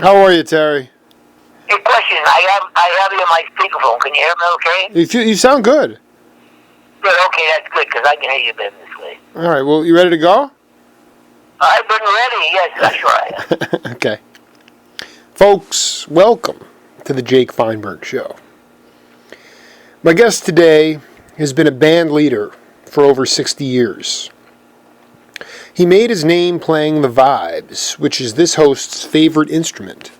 How are you, Terry? Hey, question. I have you on my speakerphone. Can you hear me okay? You sound good. Good, okay, that's good, because I can hear you better this way. All right, well, you ready to go? I've been ready, yes, I'm sure I am. Okay. Folks, welcome to the Jake Feinberg Show. My guest today has been a band leader for over 60 years. He made his name playing the vibes, which is this host's favorite instrument.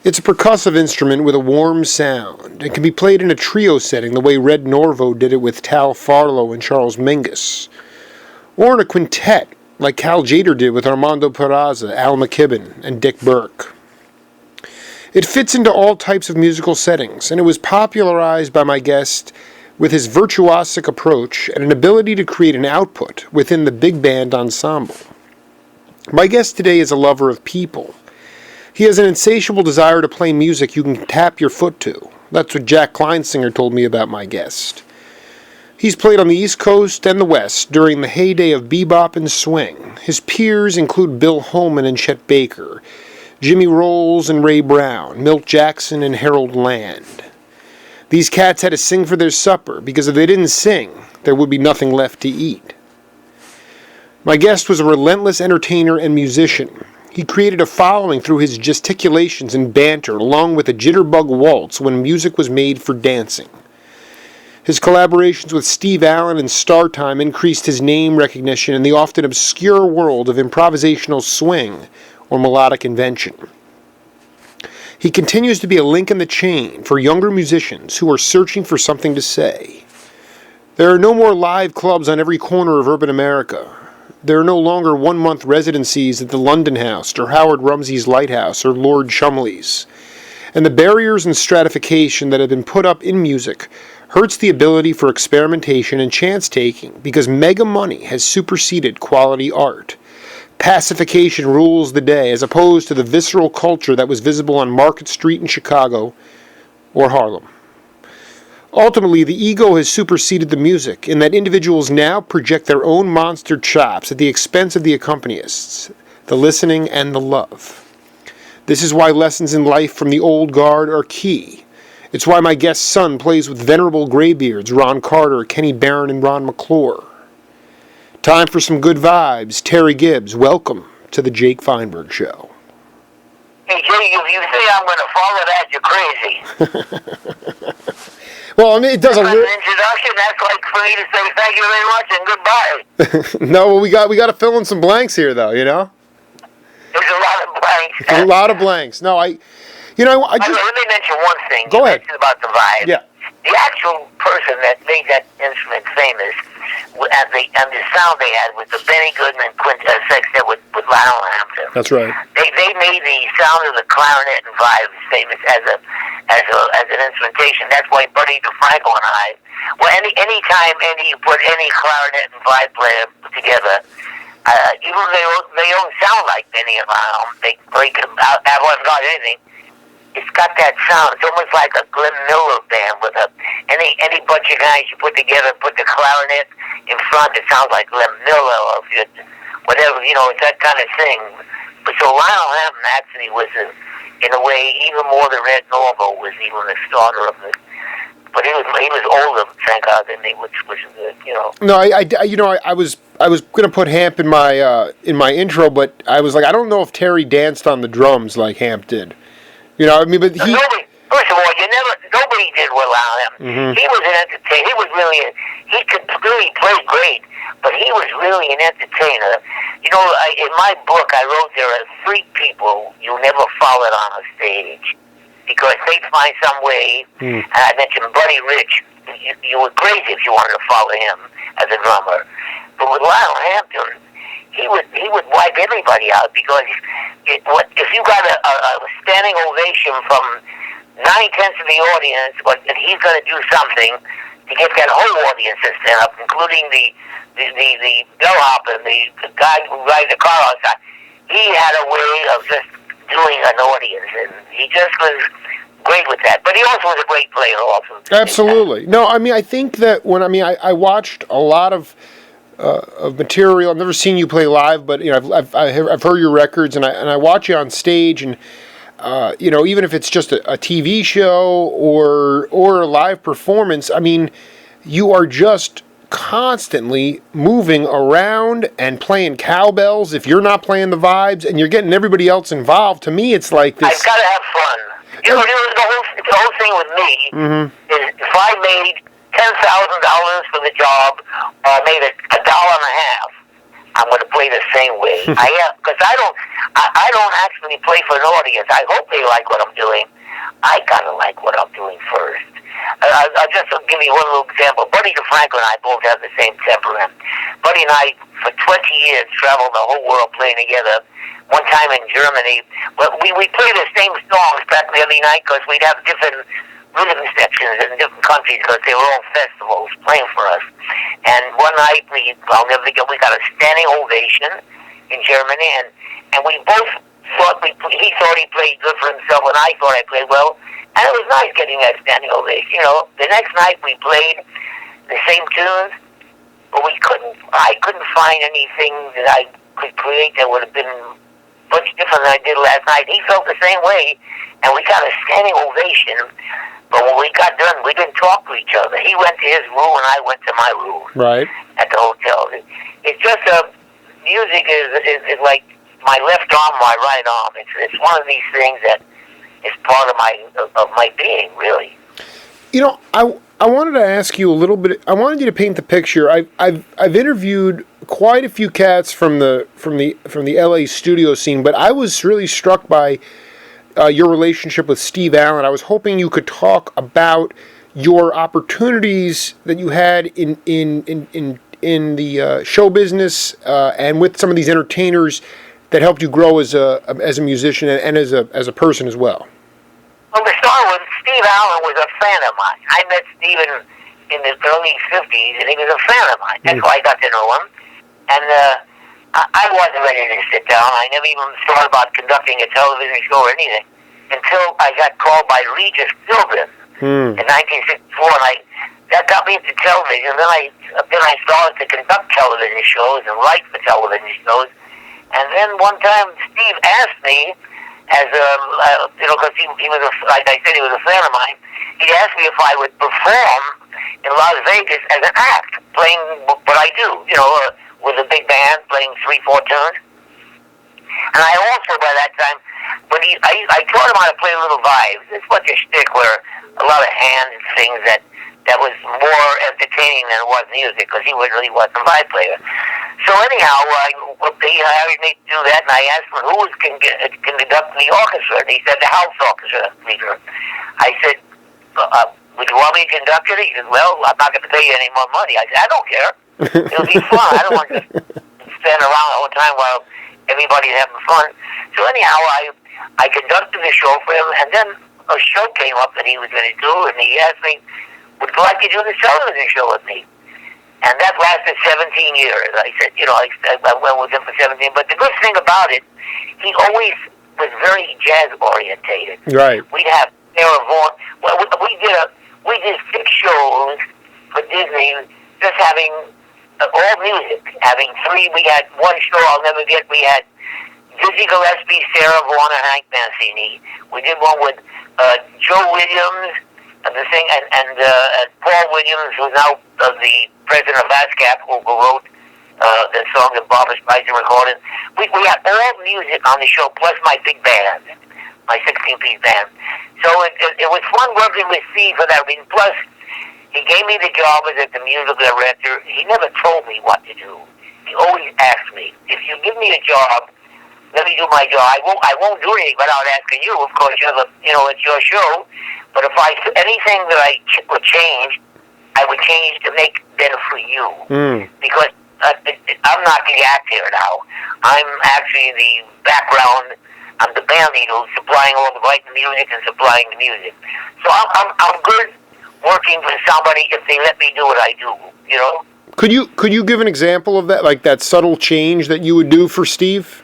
It's a percussive instrument with a warm sound and can be played in a trio setting the way Red Norvo did it with Tal Farlow and Charles Mingus, or in a quintet like Cal Tjader did with Armando Peraza, mcKibbon, and Dick Birk. It fits into all types of musical settings, and it was popularized by my guest with his virtuosic approach and an ability to create an output within the big band ensemble. My guest today is a lover of people. He has an insatiable desire to play music you can tap your foot to. That's what Jack Kleinsinger told me about my guest. He's played on the East Coast and the West during the heyday of bebop and swing. His peers include Bill Holman and Chet Baker, Jimmy Rowles and Ray Brown, Milt Jackson and Harold Land. These cats had to sing for their supper, because if they didn't sing, there would be nothing left to eat. My guest was a relentless entertainer and musician. He created a following through his gesticulations and banter, along with a jitterbug waltz when music was made for dancing. His collaborations with Steve Allen and Startime increased his name recognition in the often obscure world of improvisational swing or melodic invention. He continues to be a link in the chain for younger musicians who are searching for something to say. There are no more live clubs on every corner of urban America. There are no longer one-month residencies at the London House or Howard Rumsey's Lighthouse or Lord Chumley's. And the barriers and stratification that have been put up in music hurts the ability for experimentation and chance-taking because mega money has superseded quality art. Pacification rules the day as opposed to the visceral culture that was visible on Market Street in Chicago or Harlem. Ultimately, the ego has superseded the music in that individuals now project their own monster chops at the expense of the accompanists, the listening, and the love. This is why lessons in life from the old guard are key. It's why my guest's son plays with venerable graybeards Ron Carter, Kenny Barron, and Ron McClure. Time for some good vibes. Terry Gibbs, welcome to the Jake Feinberg Show. Hey, Jake, if you say I'm going to follow that, you're crazy. Well, I mean, it doesn't. That's an introduction. That's like for me to say thank you very much and goodbye. No, well, we got to fill in some blanks here, though. You know. There's a lot of blanks. A lot of blanks. No, I just. Let me mention one thing. Go ahead. You mentioned about the vibe. Yeah. The actual person that made that instrument famous and the sound they had was the Benny Goodman Quintet sextet with Lionel Hampton. That's right. They made the sound of the clarinet and vibes famous as an instrumentation. That's why Buddy DeFranco and I, any time you put any clarinet and vibe player together, even though they don't sound like Benny and Lionel, they can avant-garde anything. It's got that sound. It's almost like a Glenn Miller band with any bunch of guys you put together, put the clarinet in front. It sounds like Glenn Miller or whatever. It's that kind of thing. But so Lionel Hampton actually was, in a way, even more than Red Norvo was even the starter of it. But he was older, thank God, than me, which was good. No, I was going to put Hamp in my intro, but I was like, I don't know if Terry danced on the drums like Hamp did. But he. First of all, nobody did what Lionel Hampton. Mm-hmm. He was an entertainer. He could really play great, but he was really an entertainer. In my book, I wrote there are 3 people you never followed on a stage because they'd find some way. And I mentioned Buddy Rich. You were crazy if you wanted to follow him as a drummer. But with Lionel Hampton, he would wipe everybody out because if you got a standing ovation from 9/10 of the audience, but he's going to do something to get that whole audience to stand up, including the bellhop and the guy who rides the car outside. He had a way of just doing an audience, and he just was great with that. But he also was a great player also. Absolutely. No, I mean, I think that I watched a lot of of material. I've never seen you play live, but I've heard your records, and I watch you on stage, and even if it's just a TV show or a live performance, I mean, you are just constantly moving around and playing cowbells if you're not playing the vibes, and you're getting everybody else involved. To me, it's like this. I've got to have fun. The whole thing with me is if I made $10,000 for the job or made $1.50, I'm going to play the same way. Because I don't actually play for an audience. I hope they like what I'm doing. I gotta like what I'm doing first. I'll just give you one little example. Buddy DeFranco and I both have the same temperament. Buddy and I, for 20 years, traveled the whole world playing together. One time in Germany, but we played the same songs practically every night because we'd have different rhythm sections in different countries because they were all festivals playing for us. And one night, I'll never forget, we got a standing ovation in Germany, and we both thought he thought he played good for himself, and I thought I played well. And it was nice getting that standing ovation. The next night we played the same tunes, but I couldn't find anything that I could create that would have been much different than I did last night. He felt the same way, and we got a standing ovation. But when we got done, we didn't talk to each other. He went to his room, and I went to my room. Right. At the hotel. It's just music is like my left arm, my right arm. It's one of these things that is part of my being, really. I wanted to ask you a little bit. I wanted you to paint the picture. I've interviewed quite a few cats from the LA studio scene, but I was really struck by your relationship with Steve Allen. I was hoping you could talk about your opportunities that you had in the show business and with some of these entertainers that helped you grow as a musician and as a person as well. Well, to start with, Steve Allen was a fan of mine. I met Steve in the early 50s, and he was a fan of mine. That's why I got to know him. And I wasn't ready to sit down. I never even thought about conducting a television show or anything until I got called by Regis Philbin in 1964, and that got me into television. Then I started to conduct television shows and write for television shows. And then one time, Steve asked me, because he was like I said, he was a fan of mine. He asked me if I would perform in Las Vegas as an act, playing what I do, with a big band, playing 3-4 tunes. And I also, by that time, I taught him how to play little vibes. It's like a shtick where a lot of hand things that was more entertaining than it was music, because he really wasn't a vibe player. So anyhow, he hired me to do that, and I asked him who can conduct the orchestra, and he said the house orchestra leader. I said, would you want me to conduct it? He said, well, I'm not going to pay you any more money. I said, I don't care. It'll be fun. I don't want to stand around all the time while everybody's having fun. So anyhow, I conducted the show for him, and then a show came up that he was going to do, and he asked me, would you like to do the television show with me? And that lasted 17 years. I said, I went with him for 17. But the good thing about it, he always was very jazz-orientated. Right. We'd have Sarah Vaughan. Well, we did 6 shows for Disney, just having all music. Having 3, we had one show I'll never get. We had Dizzy Gillespie, Sarah Vaughan, and Hank Mancini. We did one with Joe Williams, and Paul Williams, who's now the president of ASCAP, who wrote the song that Barbra Streisand recorded. We had all music on the show, plus my big band, my 16-piece band. So it was fun working with Steve for that reason. Plus, he gave me the job as the musical director. He never told me what to do. He always asked me, if you give me a job, let me do my job. I won't do anything without asking you. Of course, it's your show. But if anything that I would change, I would change to make better for you. Because I'm not the actor now. I'm actually the background. I'm the band leader who's supplying all the writing music and supplying the music. So I'm good working for somebody if they let me do what I do. Could you give an example of that, like that subtle change that you would do for Steve?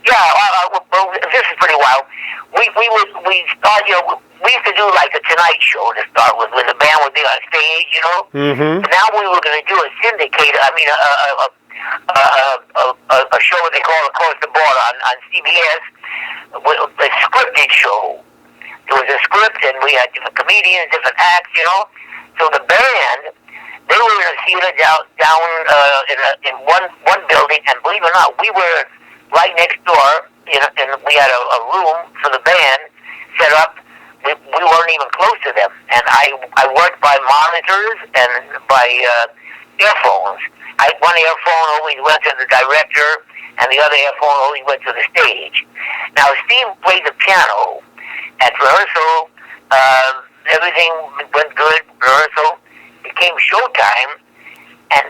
Yeah, well, this is pretty wild. We start, we used to do like a Tonight Show to start with, when the band would be on stage, you know. Mm-hmm. And now we were going to do a syndicated, a show what they call Across the Border on CBS, a scripted show. There was a script, and we had different comedians, different acts, you know. So the band, they were in a theater down in one building, and believe it or not, we were right next door, and we had a room for the band set up. We weren't even close to them, and I worked by monitors and by earphones. One earphone always went to the director, and the other earphone always went to the stage. Now, Steve played the piano at rehearsal. Everything went good. Rehearsal. It came showtime, and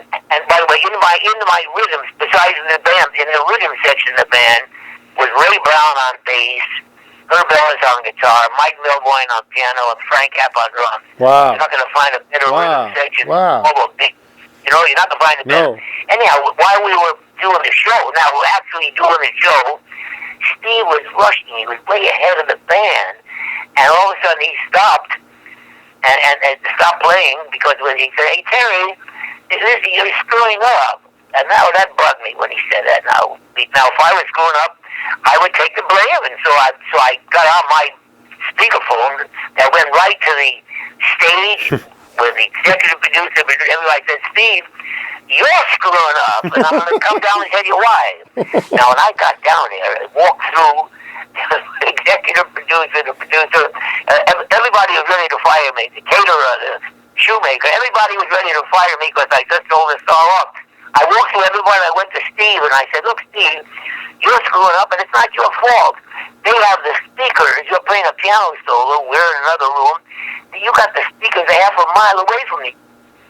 by the way, into my rhythms, besides the band, in the rhythm section of the band was Ray Brown on bass, Herb Ellis on guitar, Mike Milbourne on piano, and Frank App on drums. Wow. You're not going to find a better rhythm section. Wow. You know, you're not going to find a better. No. Anyhow, while we were doing the show, now we're actually doing the show, Steve was rushing. He was way ahead of the band, and all of a sudden he stopped and stopped playing because when he said, "Hey Terry, you're screwing up," and now that bugged me when he said that. Now if I was screwing up, I would take the blame, and so I got out my speakerphone that went right to the stage with the executive producer. Everybody said, "Steve, you're screwing up, and I'm going to come down and tell you why." Now, when I got down there and walked through, the executive producer, the producer, everybody was ready to fire me. The caterer, the shoemaker, everybody was ready to fire me because I just told the star off. I walked through everybody. I went to Steve, and I said, "Look, Steve, you're screwing up, and it's not your fault. They have the speakers. You're playing a piano solo. We're in another room. You got the speakers a half a mile away from me.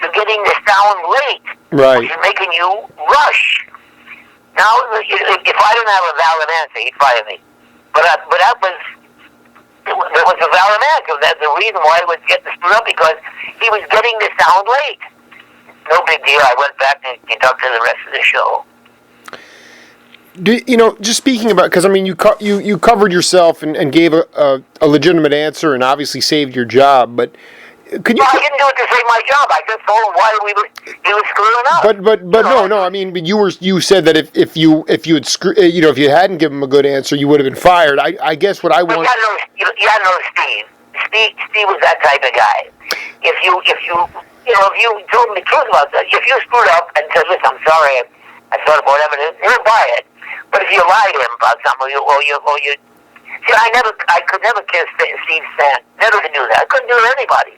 You're getting the sound late. Right. Which is making you rush." Now, if I didn't have a valid answer, he'd fire me. But that was a valid answer. That's the reason why I was getting screwed up, because he was getting the sound late. No big deal. I went back and conducted the rest of the show. Just speaking about, because I mean, you covered yourself and gave a legitimate answer and obviously saved your job, but could you? No, I didn't do it to save my job. I just told him why he was screwing up. But no. I mean, but you said that if you hadn't given him a good answer, you would have been fired. I guess what I want. You got to know Steve. Steve was that type of guy. If you told him the truth about that, if you screwed up and said, "Listen, I'm sorry, I thought about evidence," he'll buy it. But if you lie to him about something, or you see, I could never kiss Steve's hand. Never could do that. I couldn't do it to anybody.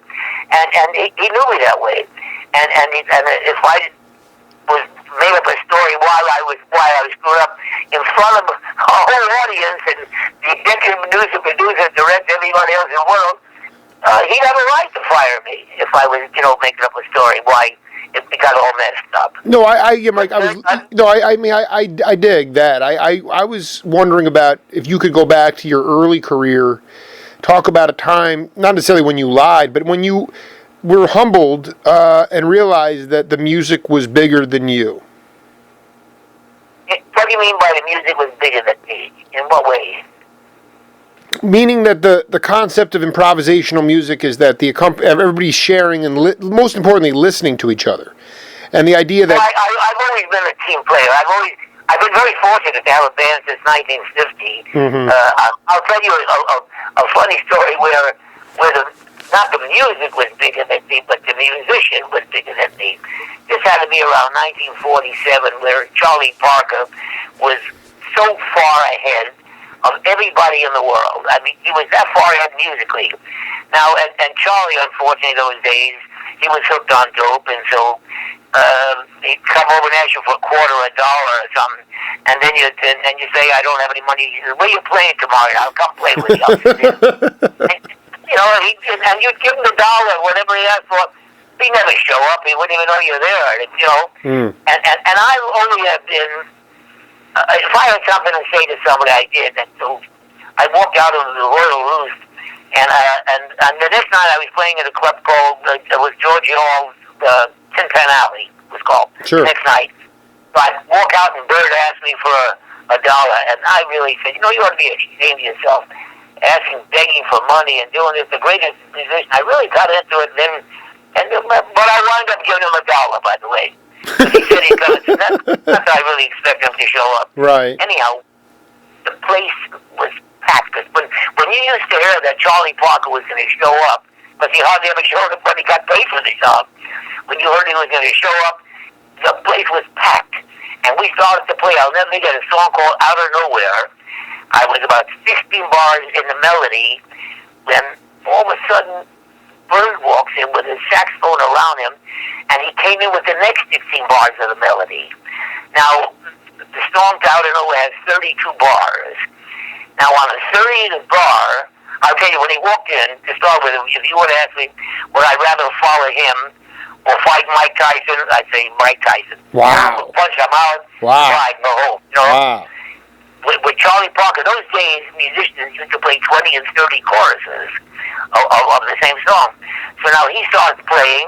And he knew me that way. And if I was made up a story why I was screwed up in front of a whole audience, and the executive producer, director, everybody else in the world, he'd have a right to fire me if I was, making up a story why it got all messed up. No, I dig that. I was wondering about if you could go back to your early career, talk about a time, not necessarily when you lied, but when you were humbled and realized that the music was bigger than you. What do you mean by the music was bigger than me? In what way? Meaning that the concept of improvisational music is that everybody's sharing and most importantly listening to each other, and the idea that I've always been a team player. I've been very fortunate to have a band since 1950. Mm-hmm. I'll tell you a funny story where not the music was bigger than me, but the musician was bigger than me. This had to be around 1947, where Charlie Parker was so far ahead of everybody in the world. I mean, he was that far ahead musically. Now, and Charlie, unfortunately, those days, he was hooked on dope, and so he'd come over and ask you for $0.25 or something, and then you say, "I don't have any money." He says, "Where you playing tomorrow? I'll come play with you." And you'd give him the dollar, whatever he asked for. He'd never show up. He wouldn't even know you're there. And I only have been. If I had something to say to somebody, I did. And so I walked out of the Royal Roost, and the next night I was playing at a club called, it was Georgie Hall's Tin Pan Alley, it was called. Sure. The next night. So I walk out, and Bird asked me for $1, and I really said, "You ought to be ashamed of yourself." begging for money and doing this, the greatest musician. I really got into it then, but I wound up giving him $1, by the way. He said he's going to, not that I really expect him to show up. Right. Anyhow, the place was packed. Cause when you used to hear that Charlie Parker was going to show up, because he hardly ever showed up when he got paid for the job, when you heard he was going to show up, the place was packed. And we started to play. I'll never forget a song called Out of Nowhere. I was about 16 bars in the melody when all of a sudden Bird walks in with his saxophone around him, and he came in with the next 16 bars of the melody. Now, the song Out of Nowhere has 32 bars. Now, on the 30th bar, I'll tell you, when he walked in, to start with, if you would ask me, would I rather follow him or fight Mike Tyson, I'd say Mike Tyson. Wow. Punch him out, wow. slide, go home. You know? Wow. With Charlie Parker, those days, musicians used to play 20 and 30 choruses of the same song. So now he starts playing,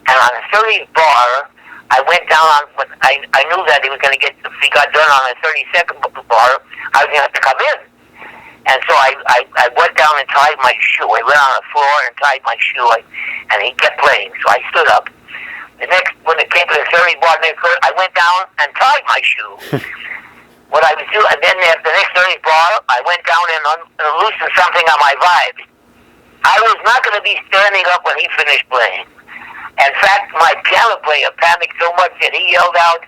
and on the 30th bar, I went down on, I knew that he was going to get, if he got done on the 32nd bar, I was going to have to come in. And so I went down and tied my shoe. I went on the floor and tied my shoe, and he kept playing. So I stood up. When it came to the 30th bar, I went down and tied my shoe. What I was doing, and then at the next 30th bar, I went down and loosened something on my vibe. I was not going to be standing up when he finished playing. In fact, my piano player panicked so much that he yelled out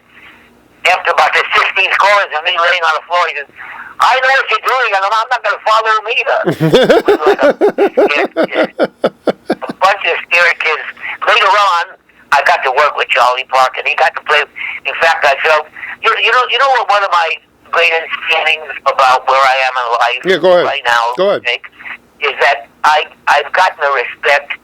after about the 16th chorus of me laying on the floor, he said, I know what you're doing, and I'm not going to follow him either. A bunch of scared kids. Later on, I got to work with Charlie Parker, and he got to play. In fact, I felt, you know what one of my greatest feelings about where I am in life right now, Nick, is that I've gotten the respect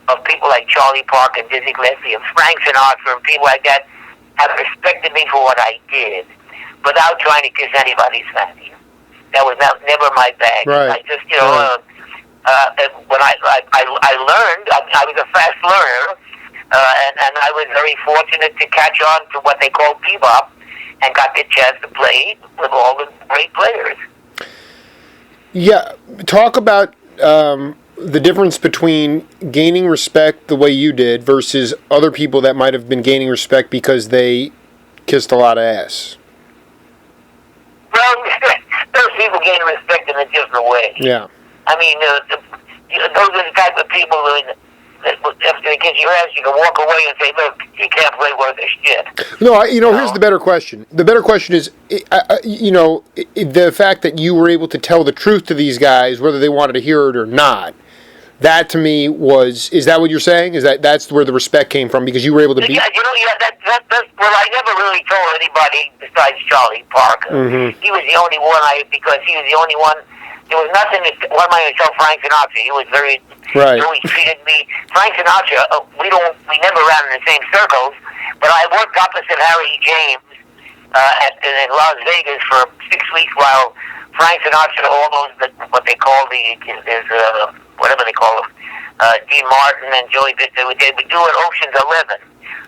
of people like Charlie Parker and Dizzy Gillespie and Frank Sinatra and people like that have respected me for what I did without trying to kiss anybody's fanny. That was never my bag. Right. I just, when I learned, I was a fast learner, and I was very fortunate to catch on to what they call bebop and got the chance to play with all the great players. Yeah, talk about the difference between gaining respect the way you did versus other people that might have been gaining respect because they kissed a lot of ass. Well, those people gain respect in a different way. Yeah. I mean, those are the type of people that after they kiss your ass, you can walk away and say, look, you can't play worth a shit. No, here's the better question. The better question is, the fact that you were able to tell the truth to these guys, whether they wanted to hear it or not, that to me is that what you're saying? Is that's where the respect came from, because you were able to beat? Yeah, that's well, I never really told anybody besides Charlie Parker. Mm-hmm. He was the only one because he was the only one. There was nothing. What am I going to tell Frank Sinatra? He was very. Right. He always treated me. Frank Sinatra. We never ran in the same circles, but I worked opposite Harry James in Las Vegas for 6 weeks while Frank Sinatra, all those what they call whatever they call them, Dean Martin and Joey Victor, they would do it Ocean's 11.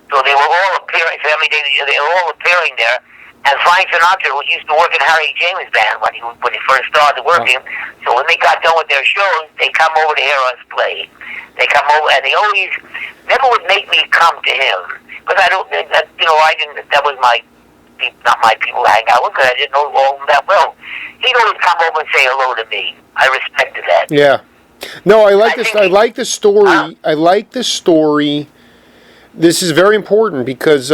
So they were all appearing. So every day they were all appearing there. And Frank Sinatra, who used to work in Harry James' band when he first started working, so when they got done with their shows, they come over to hear us play. They come over, and they always never would make me come to him because I didn't. That was not my people to hang out with because I didn't know all of them that well. He'd always come over and say hello to me. I respected that. Yeah. No, I like this. I like the story. I like the story. This is very important because.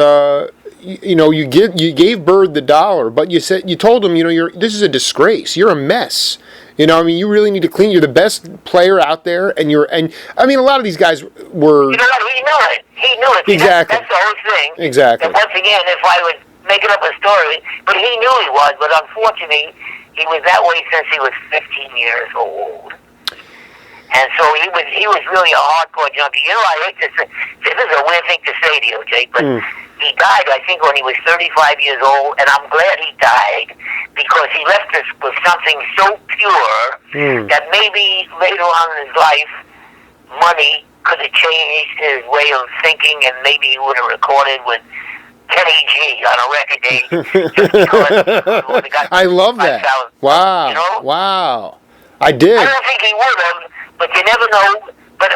You gave Bird the $1, but you told him, this is a disgrace. You're a mess. You really need to clean. You're the best player out there, and a lot of these guys were. You know what? He knew it. He knew it. Exactly. That's the whole thing. Exactly. And once again, if I was making up a story, but he knew he was. But unfortunately, he was that way since he was 15 years old. And so he was really a hardcore junkie. I hate to say, this is a weird thing to say to you, Jake, but he died, I think, when he was 35 years old, and I'm glad he died because he left us with something so pure that maybe later on in his life, money could have changed his way of thinking, and maybe he would have recorded with Kenny G on a record day. Just because I love that. Sound, wow. Wow. I did. I don't think he would have, but you never know. But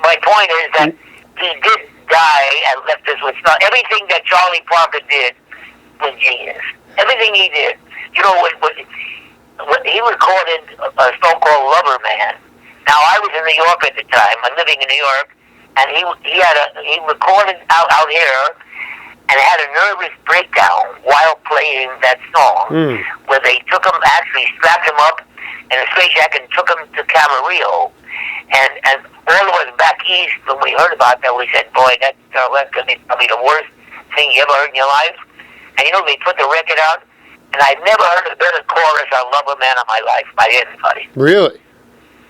my point is that he did die and left us with stuff. Everything that Charlie Parker did was genius. Everything he did. You know, when he recorded a song called Lover Man. Now, I was in New York at the time. I'm living in New York, and he recorded out here and had a nervous breakdown while playing that song, where they actually strapped him up in a straitjacket and took him to Camarillo. And all of us back east, when we heard about that, we said, boy, that's going to be probably the worst thing you ever heard in your life. And, you know, they put the record out, and I've never heard a better chorus on Lover Man in my life by anybody. Really?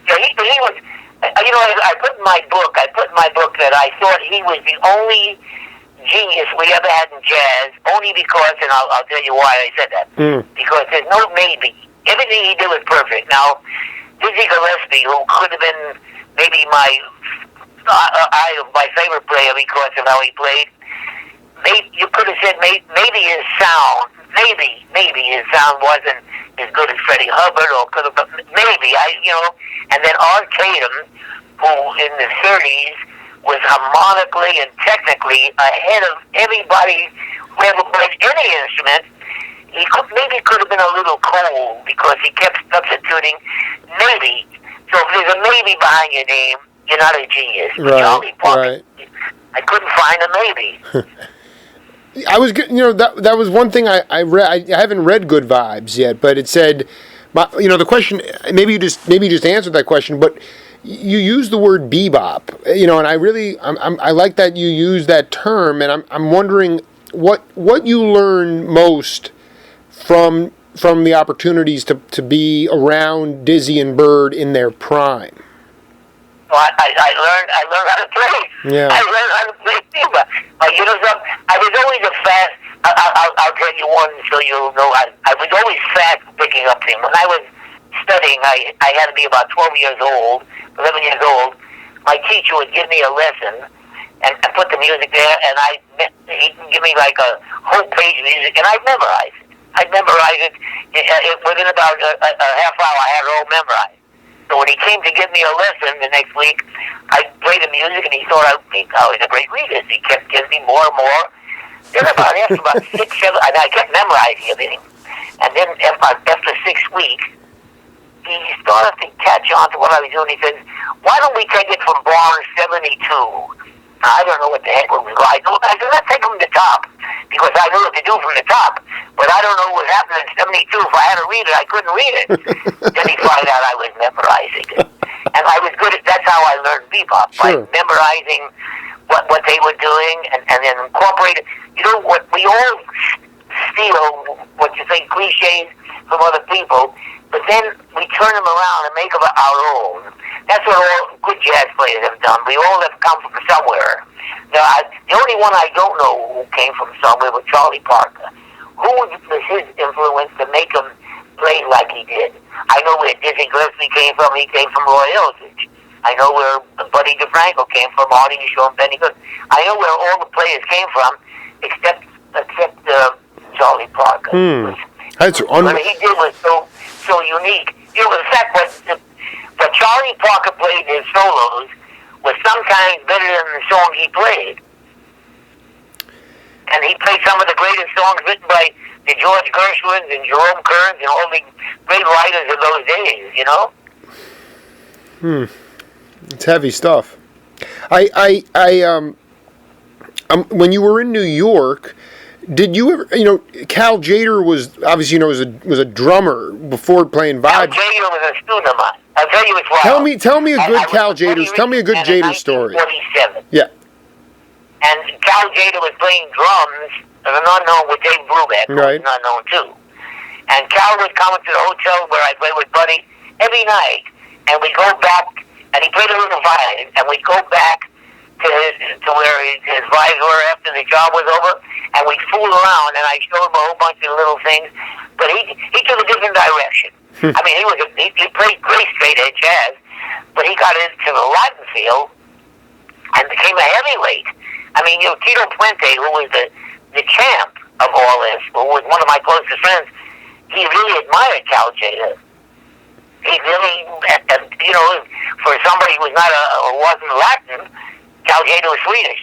Yeah, he was, you know, I put in my book that I thought he was the only genius we ever had in jazz, only because, and I'll tell you why I said that, because there's no maybe. Everything he did was perfect. Now, Dizzy Gillespie, who could have been maybe my favorite player because of how he played, you could have said maybe his sound, maybe his sound wasn't as good as Freddie Hubbard, or could have, maybe, and then Art Tatum, who in the 30s was harmonically and technically ahead of everybody who ever played any instrument. He could have been a little cold because he kept substituting. Maybe. So if there's a maybe behind your name, you're not a genius. Right, Charlie Parker, right. I couldn't find a maybe. I was, that was one thing I read. I haven't read Good Vibes yet, but it said, the question. Maybe you just answered that question, but you use the word bebop, and I like that you use that term, and I'm wondering what you learn most from the opportunities to be around Dizzy and Bird in their prime. Well, I learned how to play. Yeah. I learned how to play bebop. I was always a fast. I'll tell you one so you'll know. I was always fast picking up things. When I was studying, I had to be about 11 years old. My teacher would give me a lesson and put the music there, and he'd give me like a whole page of music, and I'd memorize it. Within about a half hour, I had it all memorized. So when he came to give me a lesson the next week, I played the music, and he thought I was a great reader. So he kept giving me more and more. Then after about 6, 7, and I kept memorizing everything. And then after 6 weeks, he started to catch on to what I was doing. He says, why don't we take it from bar 72? I don't know what the heck it was like. I said, let's take them to the top, because I knew what to do from the top. But I don't know what happened in 72. If I had to read it, I couldn't read it. Then he found out I was memorizing it. And I was good at, that's how I learned bebop, by memorizing what they were doing and then incorporate it. What we all steal, what you say, cliches from other people, but then we turn them around and make them our own. That's what all good jazz players have done. We all have come from somewhere. The only one I don't know who came from somewhere was Charlie Parker. Who was his influence to make him play like he did? I know where Dizzy Gillespie came from. He came from Roy Eldridge. I know where Buddy DeFranco came from, Artie Shaw and Benny Goodman. I know where all the players came from, except Charlie Parker. What he did was so unique. In fact, what Charlie Parker played in his solos was sometimes better than the song he played. And he played some of the greatest songs written by the George Gershwins and Jerome Kerns and all the great writers of those days, It's heavy stuff. When you were in New York, did you ever, Cal Tjader was obviously, was a drummer before playing vibes. Cal Tjader was a student of mine. I'll tell you it's wild. Tell me a good Cal Tjader story. 1947. Yeah. And Cal Tjader was playing drums as an unknown with Dave Brubeck, who was an unknown too. And Cal would come to the hotel where I played with Buddy every night, and we'd go back, and he played a little violin, and we'd go back to where his vibes were after the job was over, and we'd fool around, and I showed him a whole bunch of little things, but he took a different direction. I mean, he played great straight-edge jazz, but he got into the Latin field and became a heavyweight. I mean, Tito Puente, who was the champ of all this, who was one of my closest friends, he really admired Cal Tjader. he really, you know, for somebody who was not wasn't Latin, Cal Tjader was Swedish.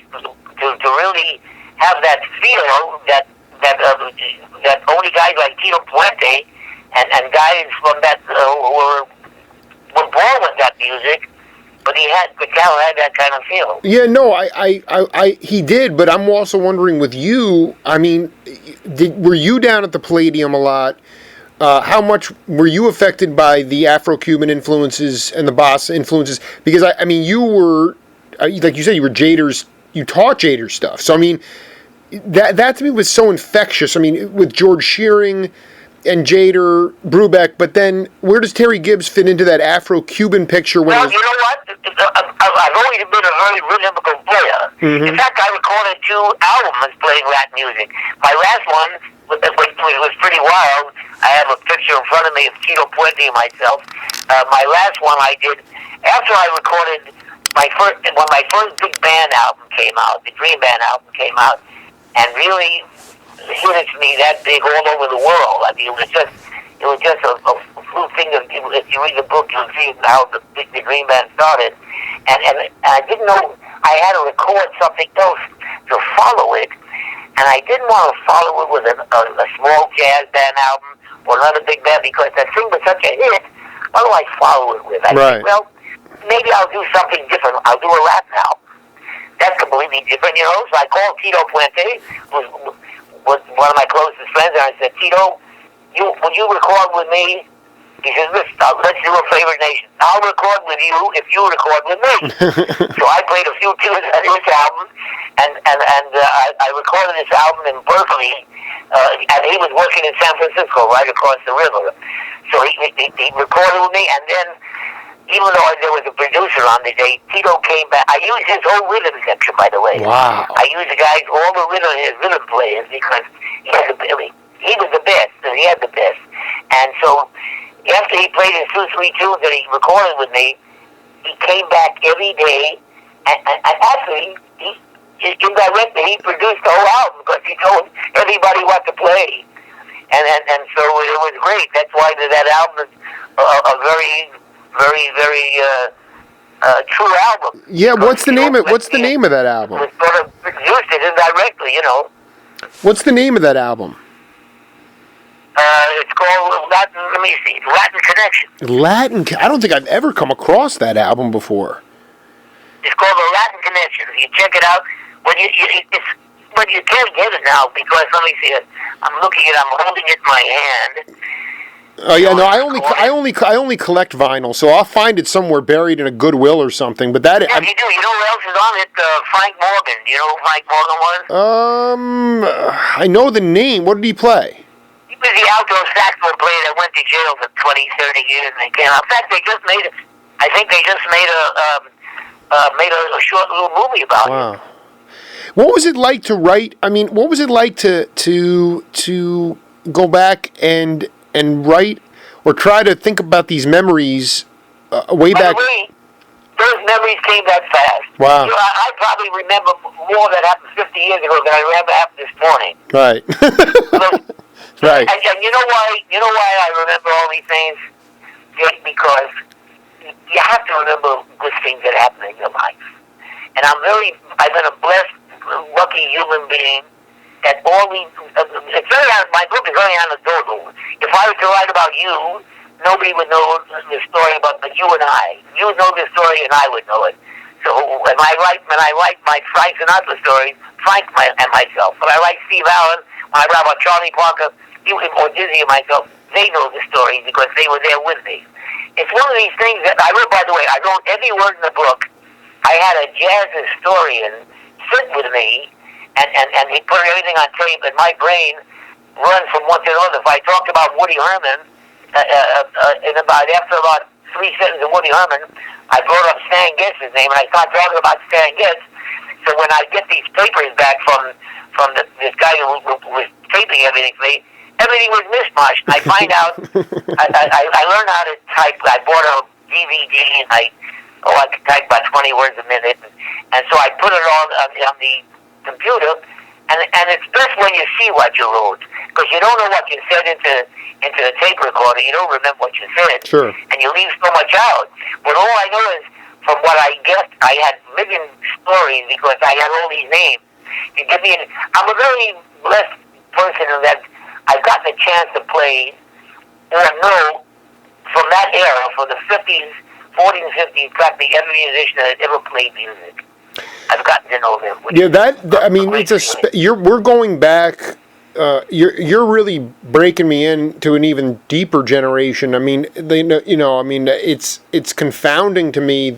To really have that feel that only guys like Tito Puente and guys from that who were born with that music. But Cal had that kind of feel. Yeah, no, he did. But I'm also wondering with you. I mean, were you down at the Palladium a lot? How much were you affected by the Afro-Cuban influences and the bossa influences? Because I mean, you were, like you said, you were Tjader's. You taught Tjader stuff. So I mean, that to me was so infectious. I mean, with George Shearing and Tjader, Brubeck, but then where does Terry Gibbs fit into that Afro-Cuban picture? Well, you know what? I've always been a very rhythmical player. Mm-hmm. In fact, I recorded 2 albums playing Latin music. My last one, which was pretty wild, I have a picture in front of me of Tito Puente and myself. My last one I did, after I recorded when my first big band album came out, the Dream Band album came out, and really hit me that big all over the world. I mean, it was just a full thing of, if you read the book, you'll see how the Dream Band started. And I didn't know, I had to record something else to follow it, and I didn't want to follow it with a small jazz band album or another big band, because that thing was such a hit. What do I follow it with? I said, well, maybe I'll do something different. I'll do a Latin album. That's completely different, you know. So I called Tito Puente, who was one of my closest friends, and I said, Tito, would you record with me? He says, let's do a favorite nation. I'll record with you if you record with me. So I played a few tunes on this album, and I recorded this album in Berkeley, and he was working in San Francisco, right across the river. So he recorded with me, and then, even though there was a producer on the day, Tito came back. I used his whole rhythm section, by the way. Wow. I used the guys, all the rhythm players, because he was the best, and he had the best. And so, after he played his 2-3 tunes that he recorded with me, he came back every day, and actually, indirectly, he produced the whole album, because he told everybody what to play. And so it was great. That's why that album is a very true album. Yeah, what's the name of that album? It was sort of produced it indirectly, you know. What's the name of that album? It's called Latin. Let me see, Latin Connection. I don't think I've ever come across that album before. It's called the Latin Connection. You check it out. But you can't get it now, because let me see it. I'm holding it in my hand. Oh yeah, no, I only collect vinyl, so I'll find it somewhere buried in a Goodwill or something. But that, yeah, you do. You know who else is on it? Frank Morgan. Do you know who Frank Morgan was? I know the name. What did he play? He was the alto saxophone player that went to jail for 20, 30 years, and they came out. In fact, they just made it. I think they just made a short little movie about it. What was it like to write? I mean, what was it like to go back and write or try to think about these memories way back? By the way, those memories came that fast. Wow. You know, I probably remember more that happened 50 years ago than I remember happened this morning. Right. Right. And you know why? You know why I remember all these things? Because you have to remember good things that happen in your life. And I've been a blessed, lucky human being that all these, my book is very anecdotal. If I were to write about you, nobody would know the story about you and I. You would know the story and I would know it. So when I write my Frank Sinatra story, Frank and myself. When I write Steve Allen, when I write about Charlie Parker, or Dizzy and myself, they know the story because they were there with me. It's one of these things that I wrote, by the way, I wrote every word in the book. I had a jazz historian sit with me, and he put everything on tape, and my brain runs from one to another. If I talked about Woody Herman, after about 3 sentences of Woody Herman, I brought up Stan Getz's name, and I started talking about Stan Getz. So when I get these papers back from this guy who was taping everything for me, everything was mishmashed. I find out, I learned how to type. I bought a DVD, and I could type about 20 words a minute, and so I put it all on the computer, and it's best when you see what you wrote. because you don't know what you said into the tape recorder. You don't remember what you said. Sure. And you leave so much out. But all I know is, from what I guessed, I had a million stories because I had all these names. You give me I'm a very blessed person in that I've gotten a chance to play or know from that era, from the 50s, 40s and 50s, practically every musician that had ever played music. I've gotten to know them. Yeah, I mean, we're going back. You're really breaking me into an even deeper generation. I mean, it's confounding to me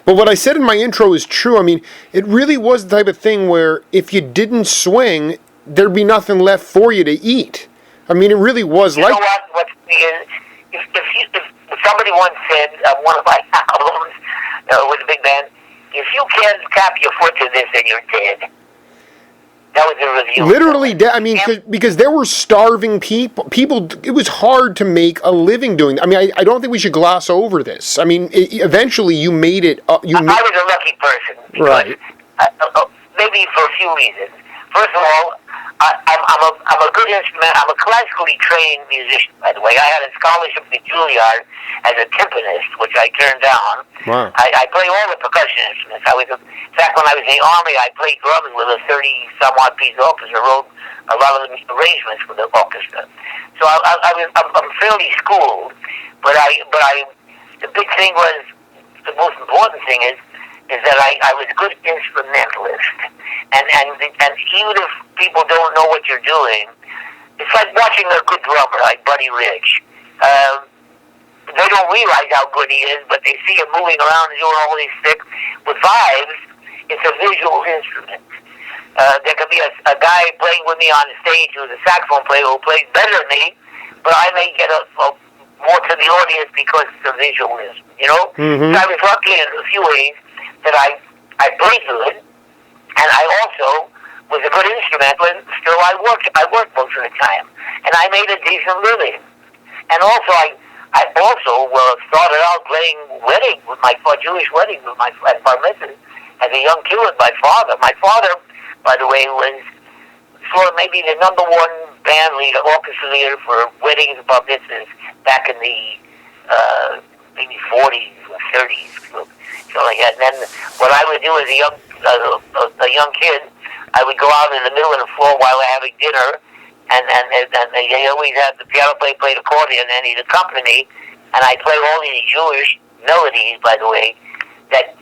but what I said in my intro is true. I mean, it really was the type of thing where if you didn't swing, there'd be nothing left for you to eat. I mean, it really was like. You know what? If somebody once said, one of my albums with a big band, if you can't tap your foot to this, then you're dead. That was a review. Literally dead. I mean, because there were starving people. It was hard to make a living doing that. I mean, I don't think we should gloss over this. I mean, eventually you made it. I was a lucky person. Right. Maybe for a few reasons. First of all, I'm a good instrument. I'm a classically trained musician, by the way. I had a scholarship at Juilliard as a timpanist, which I turned down. Wow. I play all the percussion instruments. In fact, when I was in the Army, I played drums with a 30-some-odd piece orchestra. Wrote a lot of the arrangements for the orchestra. So I'm fairly schooled, but the big thing was, the most important thing is that I was a good instrumentalist. And even if people don't know what you're doing, it's like watching a good drummer like Buddy Rich. They don't realize how good he is, but they see him moving around and doing all these things with vibes. It's a visual instrument. There could be a guy playing with me on the stage who's a saxophone player who plays better than me, but I may get more to the audience because it's a visual instrument, you know? Mm-hmm. So I was lucky in a few ways that I played good, and I also was a good instrumentalist. Still, I worked most of the time, and I made a decent living. And also, I also started out playing weddings with my Jewish weddings with my bar mitzvahs as a young kid with my father. My father, by the way, was sort of maybe the number one band leader, orchestra leader for weddings and bar mitzvahs back in the maybe 40s or 30s. So like that. And then what I would do as a young kid, I would go out in the middle of the floor while we're having dinner, and they always had the piano player play the accordion, and he'd accompany me, and I'd play all these Jewish melodies, by the way, that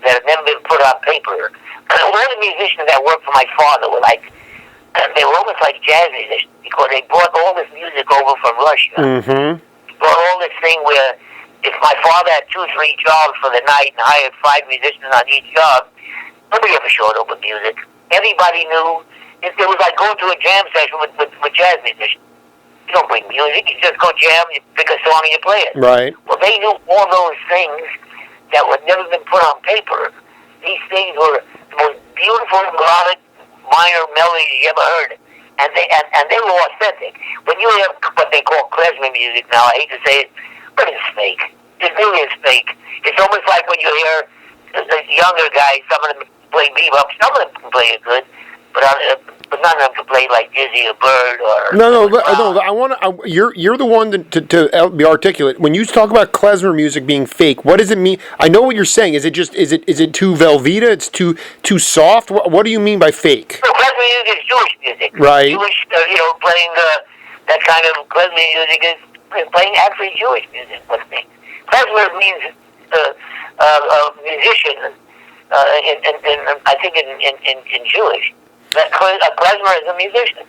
had never been put on paper. All the musicians that worked for my father were they were almost like jazz musicians, because they brought all this music over from Russia. Mm-hmm. Brought all this thing where if my father had 2-3 jobs for the night and hired 5 musicians on each job, nobody ever showed up with music. Everybody knew. It was like going to a jam session with jazz musicians. You don't bring music. You just go jam, you pick a song, and you play it. Right. Well, they knew all those things that would never been put on paper. These things were the most beautiful, melodic, minor melodies you ever heard. And they were authentic. When you hear what they call klezmer music now, I hate to say it, but it's fake. It really is fake. It's almost like when you hear the younger guys, some of them play bebop, some of them can play it good, but none of them can play like Dizzy or Bird or. No. I want to. You're the one to be articulate. When you talk about klezmer music being fake, what does it mean? I know what you're saying. Is it too Velveeta? It's too soft? What do you mean by fake? No, klezmer music is Jewish music. Right. Jewish, playing that kind of klezmer music is playing actually Jewish music. What's fake? Klezmer means musician. I think in Jewish. A klezmer is a musician.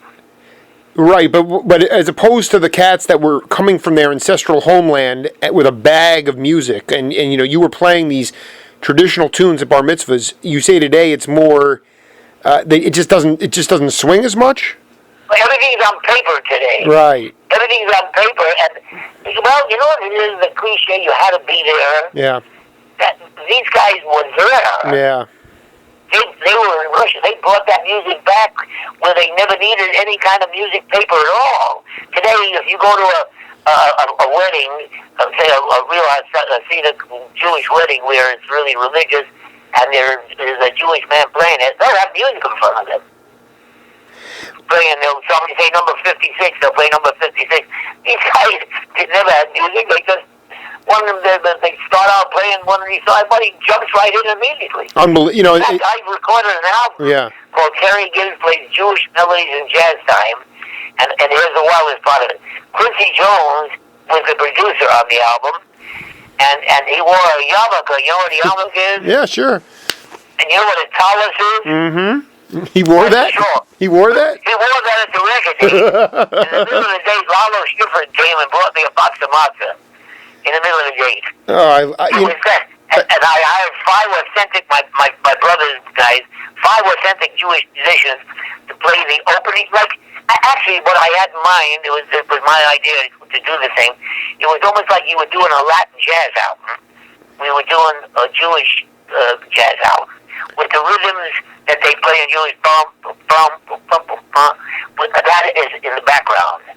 Right, but as opposed to the cats that were coming from their ancestral homeland with a bag of music, and you were playing these traditional tunes at bar mitzvahs, you say today it's more, it just doesn't swing as much. Well, everything's on paper today. Right. Everything's on paper, and what it is the cliche. You had to be there. Yeah. These guys were there. Yeah. They were in Russia. They brought that music back where they never needed any kind of music paper at all. Today, if you go to a wedding, say a real Hasidic Jewish wedding where it's really religious, and there's a Jewish man playing it, they'll have music in front of them. playing, somebody say number 56, they'll play number 56. These guys never had music. They just, one of them, they start out playing one of these songs, but he jumps right in immediately. Unbelievable. In fact, I recorded an album called Terry Gibbs Plays Jewish Melodies in Jazz Time, and here's the wildest part of it. Quincy Jones was the producer on the album, and he wore a yarmulke. You know what a yarmulke is? Yeah, sure. And you know what a tallis is? Mm-hmm. He wore that? Sure. He wore that? He wore that at the record day. In the middle of the day, Lalo Schifrin came and brought me a box of matzah. In the middle of the day. Oh, and I hired 5 authentic, my brother's guys, 5 authentic Jewish musicians to play the opening. Like, actually, what I had in mind, it was my idea to do the thing. It was almost like you were doing a Latin jazz album. We were doing a Jewish jazz album with the rhythms that they play in Jewish, bum, bum, bum, bum, bum, bum. But that is in the background.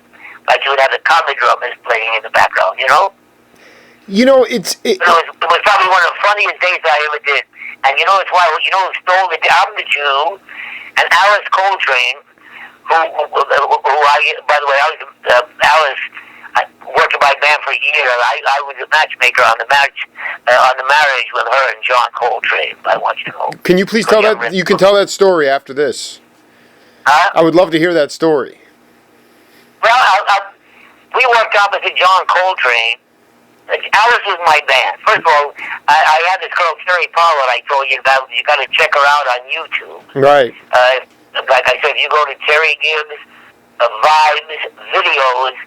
Like you would have the conga drummers playing in the background, you know? You know, it was probably one of the funniest days I ever did. And you know, it's why, you know who stole it? I'm the Jew, and Alice Coltrane, who I, by the way, Alice, I worked in my band for a year. I was a matchmaker on the marriage with her and John Coltrane. I want you to know. Can you please tell that? You can tell that story after this. Huh? I would love to hear that story. Well, we worked opposite John Coltrane. Alice was my band. First of all, I had this girl, Terry Farlow, I told you about. You got to check her out on YouTube. Right. Like I said, if you go to Terry Gibbs Vibes Videos,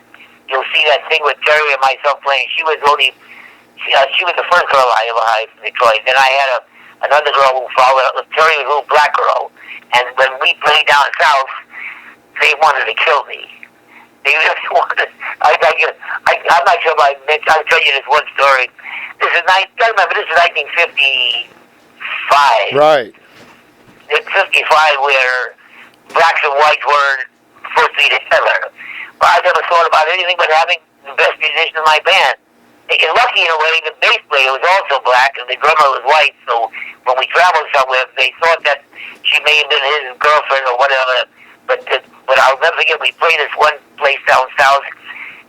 you'll see that thing with Terry and myself playing. She was the first girl I ever hired from Detroit. Then I had another girl who followed up. Terry was a little black girl. And when we played down south, they wanted to kill me. They just wanted. I'm not sure if I'll tell you this one story. This is 1955. Right. 55, where blacks and whites were supposed to be together. But I never thought about anything but having the best musician in my band. And lucky in a way, the bass player was also black and the drummer was white. So when we traveled somewhere, they thought that she may have been his girlfriend or whatever. But I'll never forget, we played this one place down south,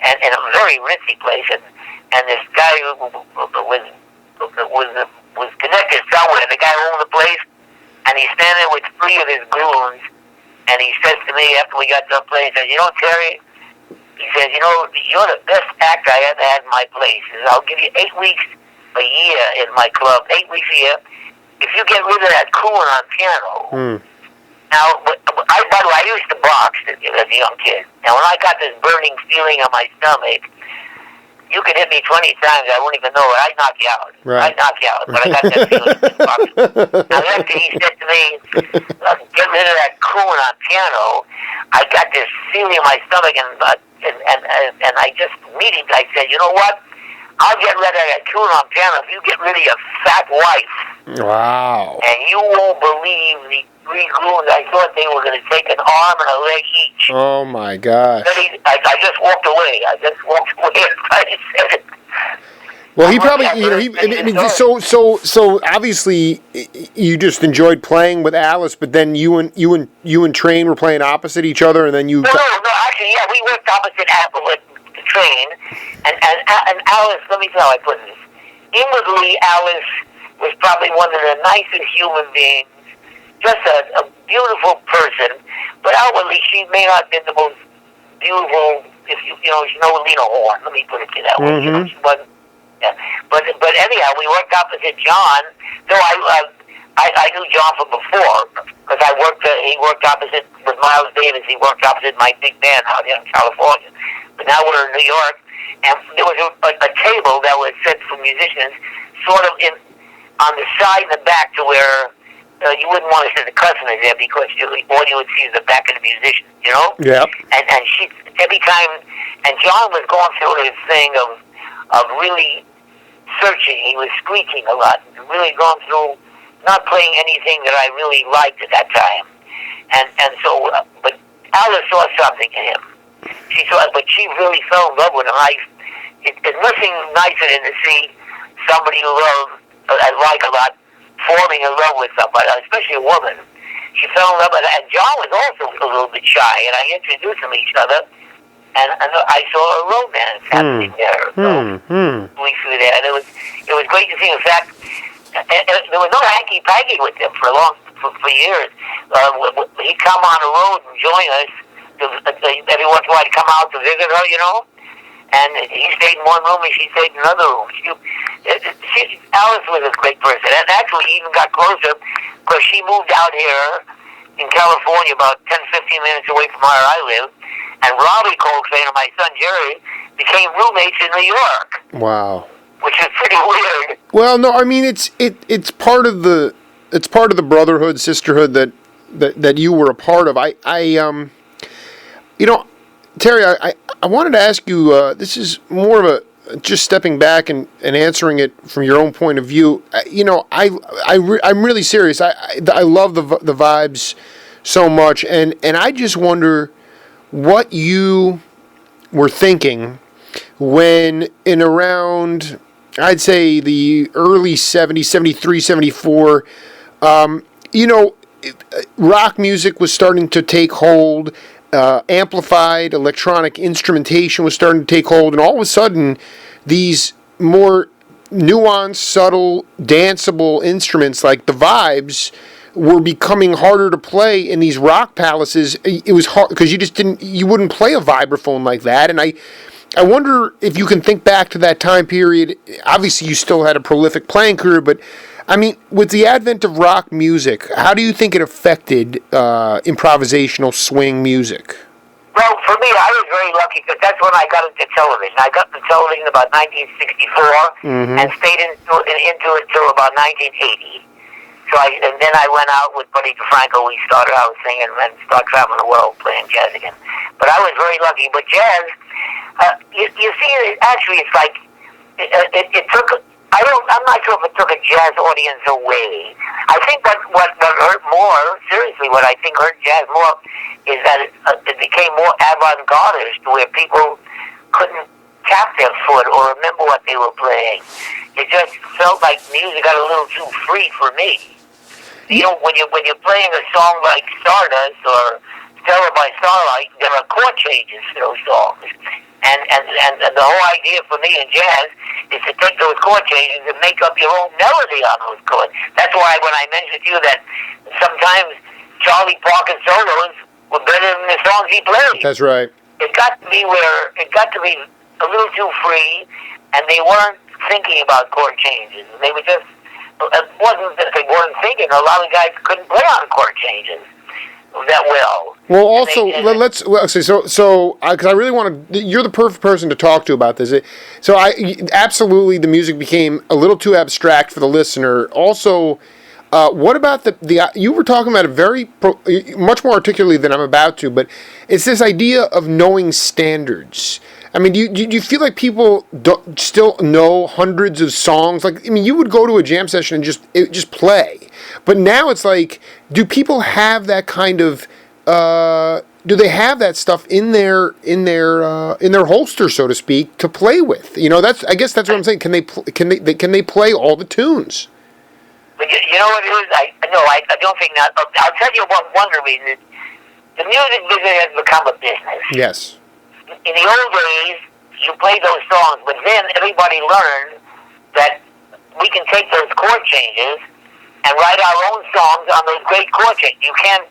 and in a very ritzy place, and this guy was connected somewhere. The guy owned the place, and he's standing there with 3 of his goons, and he says to me after we got to the place, he says, you know, Terry, he says, you know, you're the best actor I ever had in my place. He says, I'll give you 8 weeks a year in my club, 8 weeks a year, if you get rid of that coon on piano. Now, by the way, I used to box as a young kid. Now, when I got this burning feeling on my stomach, you could hit me 20 times, I wouldn't even know it. I'd knock you out. Right. I'd knock you out, but I got that feeling in boxing. Now, after he said to me, get rid of that coon on piano, I got this feeling in my stomach, and I just immediately, I said, you know what? I'll get rid of that coon on piano if you get rid of your fat wife. Wow. And you won't believe the 3 goons. I thought they were going to take an arm and a leg each. Oh, my gosh. I just walked away. I said it. Well, he probably, you know, so obviously you just enjoyed playing with Alice, but then you and Train were playing opposite each other, and then you... No, actually, yeah, we worked opposite the Train, and Alice, let me tell you how I put this. Inwardly, Alice was probably one of the nicest human beings, just a beautiful person, but outwardly she may not have been the most beautiful, if you know, she's no Lena Horne, let me put it to that way. You know, she wasn't, yeah. But anyhow, we worked opposite John, though I knew John from before, because he worked opposite with Miles Davis, he worked opposite my big band out here in California. But now we're in New York, and there was a table that was set for musicians, sort of on the side and the back to where you wouldn't want to see the customers there because all you would see is the back of the musicians, you know? Yeah. And she, every time, and John was going through this thing of really searching. He was squeaking a lot, really going through, not playing anything that I really liked at that time. And so, but Alice saw something in him. She saw it, but she really fell in love with him. There's nothing nicer than to see somebody you love, I like a lot, falling in love with somebody, especially a woman. she fell in love with, and John was also a little bit shy, and I introduced them to each other, and I saw a romance happening there. So we flew there, and it was great to see. In fact, there was no hanky-panky with them for years. He'd come on the road and join us. Every once in a while, he'd come out to visit her, you know. And he stayed in one room and she stayed in another room. Alice was a great person. And actually, he even got closer because she moved out here in California about 10, 15 minutes away from where I live. And Robbie Coltrane and my son Jerry became roommates in New York. Wow. Which is pretty weird. Well, no, I mean it's part of the brotherhood, sisterhood that you were a part of. You know, Terry, I wanted to ask you, this is more of a, just stepping back and answering it from your own point of view. You know, I'm really serious. I love the vibes so much, and I just wonder what you were thinking when in around, I'd say the early 70s, 73, 74, you know, rock music was starting to take hold. Amplified electronic instrumentation was starting to take hold, and all of a sudden, these more nuanced, subtle, danceable instruments like the vibes were becoming harder to play in these rock palaces. It was hard because you wouldn't play a vibraphone like that, and I wonder if you can think back to that time period. Obviously, you still had a prolific playing career, but I mean, with the advent of rock music, how do you think it affected improvisational swing music? Well, for me, I was very lucky because that's when I got into television. I got into television about 1964 and stayed into it till about 1980. And then I went out with Buddy DeFranco. We started out singing and started traveling the world playing jazz again. But I was very lucky. But jazz, you see, actually, it's like it took. I'm not sure if it took a jazz audience away. I think what hurt more, seriously, what I think hurt jazz more is that it became more avant-garde-ish to where people couldn't tap their foot or remember what they were playing. It just felt like music got a little too free for me. You know, when you're playing a song like Stardust or Stella by Starlight, there are chord changes to those songs. And the whole idea for me in jazz is to take those chord changes and make up your own melody on those chords. That's why when I mentioned to you that sometimes Charlie Parker's solos were better than the songs he played. That's right. It got to be a little too free, and they weren't thinking about chord changes. They were just, it wasn't that they weren't thinking. A lot of guys couldn't play on chord changes that well. Well, also, let's say so because I really want to. You're the perfect person to talk to about this. Absolutely, the music became a little too abstract for the listener. Also, what about the? You were talking about it much more articulately than I'm about to, but it's this idea of knowing standards. I mean, do you feel like people still know hundreds of songs? Like, I mean, you would go to a jam session and just play, but now it's like, do people have that kind of? Do they have that stuff in their holster, so to speak, to play with? You know, I guess that's what I'm saying. Can they play all the tunes? You know what it is? I don't think that. I'll tell you one reason. The music business has become a business. Yes. In the old days, you played those songs, but then everybody learned that we can take those chord changes and write our own songs on those great chord changes. You can't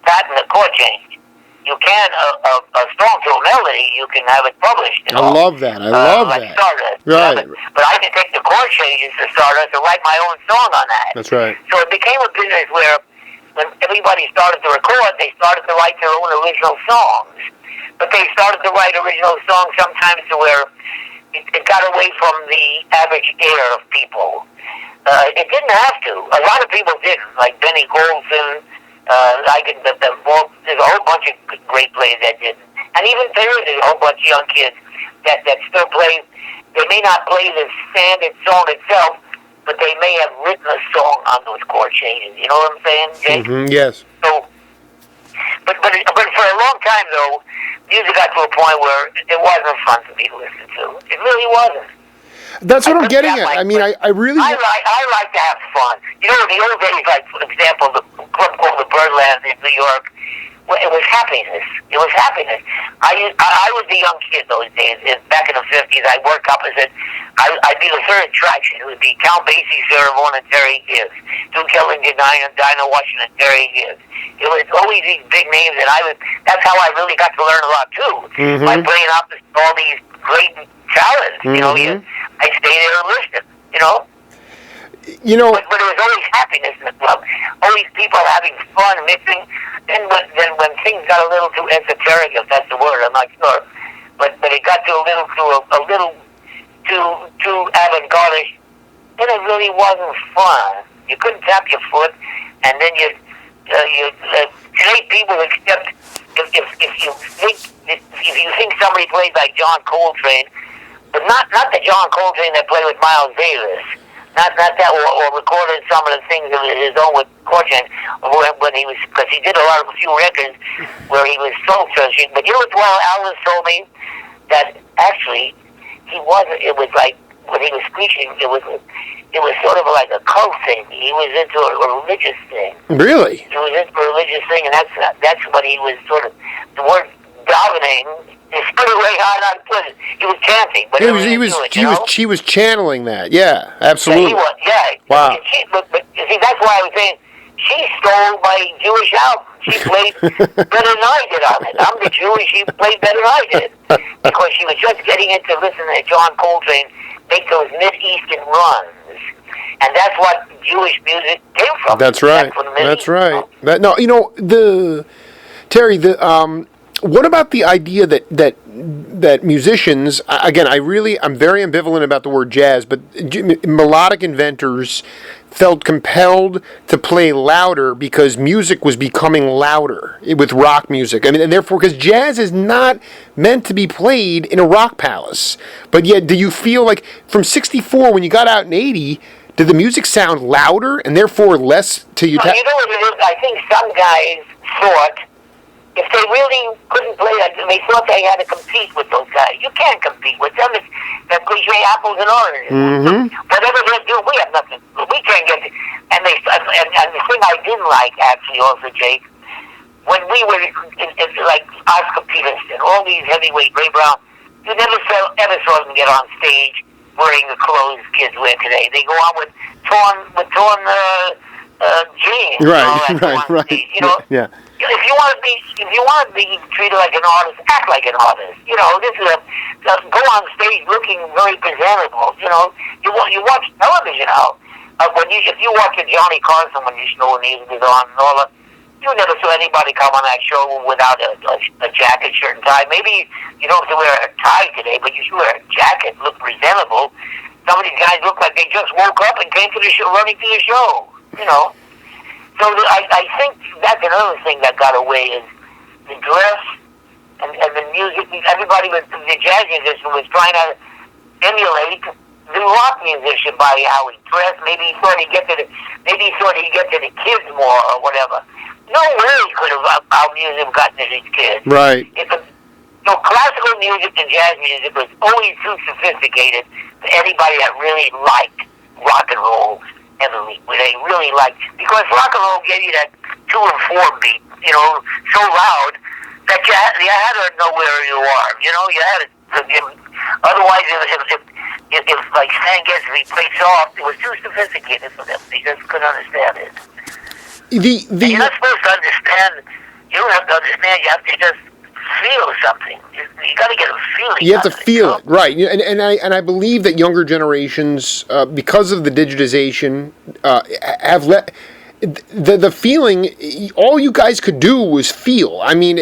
patent a chord change. You can a song to a melody. You can have it published. I love that. I love like that. Stardust. Right. But I can take the chord changes to Stardust and write my own song on that. That's right. So it became a business where when everybody started to record, they started to write their own original songs. But they started to write original songs sometimes to where it got away from the average ear of people. It didn't have to. A lot of people didn't, like Benny Golson. There's a whole bunch of great players that didn't. And even there's a whole bunch of young kids that still play. They may not play the standard song itself, but they may have written a song on those chord changes. You know what I'm saying, Jake? Mm-hmm, yes. So, but for a long time, though, music got to a point where it wasn't fun for me to listen to. It really wasn't. That's what I'm getting at. I mean, I really... I like to have fun. You know, in the old days, like, for example, the club called the Birdland in New York, well, it was happiness. It was happiness. I was a young kid those days. Back in the 50s, I worked opposite. I'd be the third attraction. It would be Count Basie, Sarah Vaughan, and Terry Gibbs. Duke Ellington, Dinah Washington, Terry Gibbs. It was always these big names, and that's how I really got to learn a lot, too. By playing opposite all these great talents. You know, I'd stay there and listen, you know? But it was always happiness in the club. Always people having fun, mixing. Then when things got a little too esoteric, if that's the word, I'm not sure. But it got to a little too avant-garde, then it really wasn't fun. You couldn't tap your foot, and then today people accept if you think somebody plays like John Coltrane, but not the John Coltrane that played with Miles Davis. Not that, or recorded some of the things of his own with Coltrane when he was, because he did a few records where he was soul searching. But Alice told me that actually he wasn't. It was like when he was preaching, it was sort of like a cult thing. He was into a religious thing. Really? He was into a religious thing, and that's what he was sort of. The word dominating. It's pretty way hard on put it. He was chanting, but he was channeling that. Yeah, absolutely. Yeah, he was. Yeah. Wow. But you see, that's why I was saying she stole my Jewish album. She played better than I did on it. I'm the Jewish. She played better than I did because she was just getting into listening to John Coltrane make those mid-Eastern runs, and that's what Jewish music came from. That's right. That's right. Terry, what about the idea that musicians, again, I'm very ambivalent about the word jazz, but melodic inventors felt compelled to play louder because music was becoming louder with rock music. I mean, and therefore, because jazz is not meant to be played in a rock palace. But yet, do you feel like from 64, when you got out in 80, did the music sound louder and therefore less to you? You know what it is? I think some guys thought, if they really couldn't play that, they thought they had to compete with those guys. You can't compete with them. They're cliche apples and oranges. Mm-hmm. Whatever they do, we have nothing. We can't get it. And the thing I didn't like, actually, also, Jake, when we were like Oscar Peterson, all these heavyweight, Ray Brown, you ever saw them get on stage wearing the clothes kids wear today. They go on with torn jeans. Right. Stage, you know. Yeah. If you want to be treated like an artist, act like an artist. You know, this is go on stage looking very presentable. You know, you watch television now. If you watch a Johnny Carson when you know when he was on and all that, you never saw anybody come on that show without a jacket, shirt, and tie. Maybe you don't have to wear a tie today, but you should wear a jacket, look presentable. Some of these guys look like they just woke up and came to the show, running to the show. You know. So I think that's another thing that got away is the dress and the music. Everybody the jazz musician was trying to emulate the rock musician by how he dressed. Maybe he thought he'd get to the kids more or whatever. No way could have our music gotten to these kids. Right. Classical music and jazz music was always too sophisticated for anybody that really liked rock and roll. Heavily, where they really liked, because rock and roll gave you that 2 and 4 beat, you know, so loud that you had to know where you are. You know, you had to. Otherwise, if like Stan Getz played soft, it was too sophisticated for them. They just couldn't understand it. You're not supposed to understand. You don't have to understand. You have to just feel something. You got to get a feeling. You have to feel it, right? And I believe that younger generations, because of the digitization, have let the feeling. All you guys could do was feel. I mean,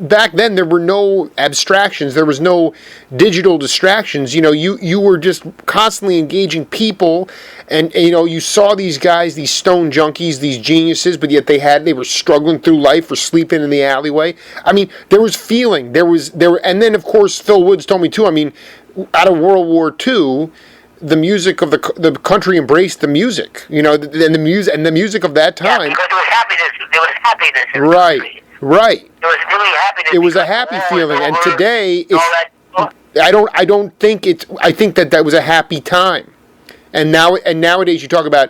back then there were no abstractions. There was no digital distractions. You know, you were just constantly engaging people, and you know, you saw these guys, these stone junkies, these geniuses, but yet they were struggling through life or sleeping in the alleyway. I mean, there was feeling. And then of course Phil Woods told me too. I mean, out of World War II. The music of the country embraced the music, you know, and the music of that time. Yeah, because there was happiness. There was happiness in right, the country. right. There was really happiness. It was a happy feeling, and today, I don't think it's. I think that was a happy time, and nowadays you talk about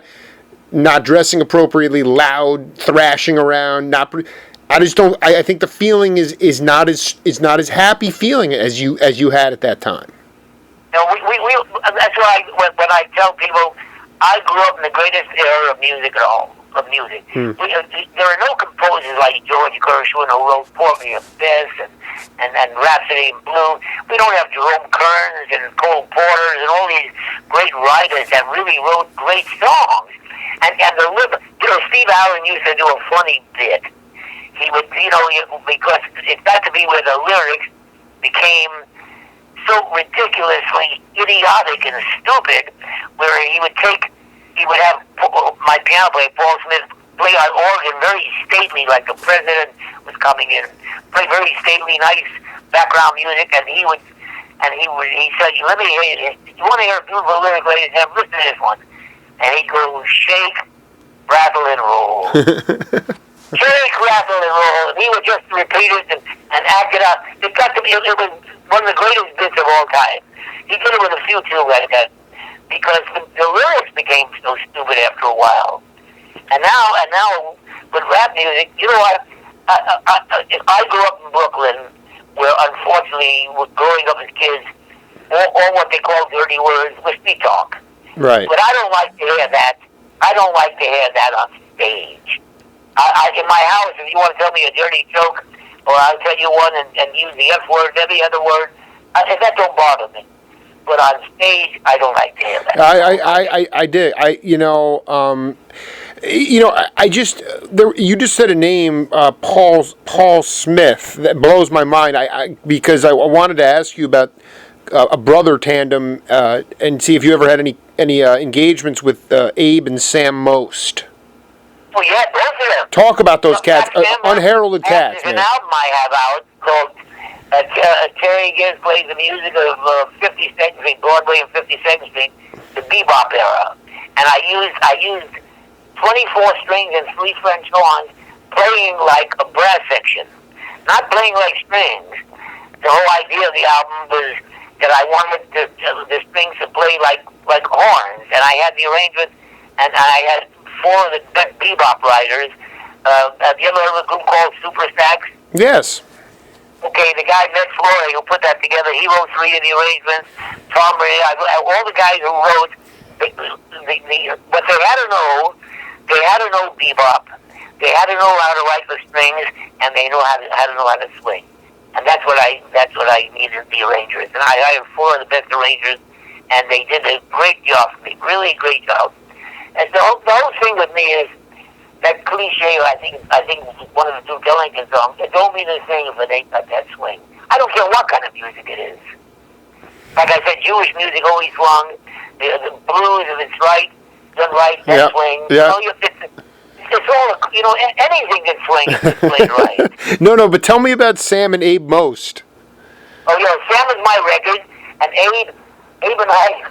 not dressing appropriately, loud, thrashing around, not. I just don't. I think the feeling is not as happy feeling as you had at that time. No, we that's why when I tell people, I grew up in the greatest era of music at all. Of music. There are no composers like George Gershwin who wrote Pour Me a Kiss and Rhapsody in Blue. We don't have Jerome Kerns and Cole Porters and all these great writers that really wrote great songs. And Steve Allen used to do a funny bit. He would, because it got to be where the lyrics became so ridiculously idiotic and stupid, where he would have my piano player, Paul Smith, play on organ very stately, like the president was coming in, play very stately, nice background music, and he said, "Let me hear you. You want to hear a beautiful lyric, ladies and gentlemen? Listen to this one." And he'd go, "Shake, rattle, and roll." Shake, rattle, and roll. And he would just repeat it and act it out. It was one of the greatest bits of all time. He did it with a few too like that, because the lyrics became so stupid after a while. And now with rap music, what? I grew up in Brooklyn, where unfortunately, growing up as kids, all what they call dirty words was street talk. Right. But I don't like to hear that. I don't like to hear that on stage. In my house, if you want to tell me a dirty joke, or I'll tell you one and use the F word, every other word, that don't bother me. But on stage, I don't like to hear that. I did. You just said a name, Paul Smith, that blows my mind. Because I wanted to ask you about a brother tandem and see if you ever had any engagements with Abe and Sam Most. Well, yeah, both of them. Talk about those cats, unheralded cats. There's an album I have out called Terry Gibbs plays the music of 52nd Street, Broadway and 52nd Street, the bebop era. And I used 24 strings and 3 French horns playing like a brass section, not playing like strings. The whole idea of the album was that I wanted the strings to play like horns, and I had the arrangement, and I had 4 of the best bebop writers. Have you ever heard of a group called Super Sax? Yes. Okay, the guy Milt who put that together, he wrote 3 of the arrangements. Tom Ray, all the guys who wrote, but they had to know bebop. They had to know how to write the strings, and they had to know how to swing. And that's what I needed, the arrangers. And I hired 4 of the best arrangers, and they did a great job for me, really a great job. And the whole thing with me is that cliche. I think one of the Duke Ellington songs. It don't mean the same if it ain't got that swing. I don't care what kind of music it is. Like I said, Jewish music always swung. The blues, if it's right, done right, that swing. Yeah. It's all, anything can swing if it's played right. No, but tell me about Sam and Abe Most. Oh, yeah, Sam is my record, and Abe and I,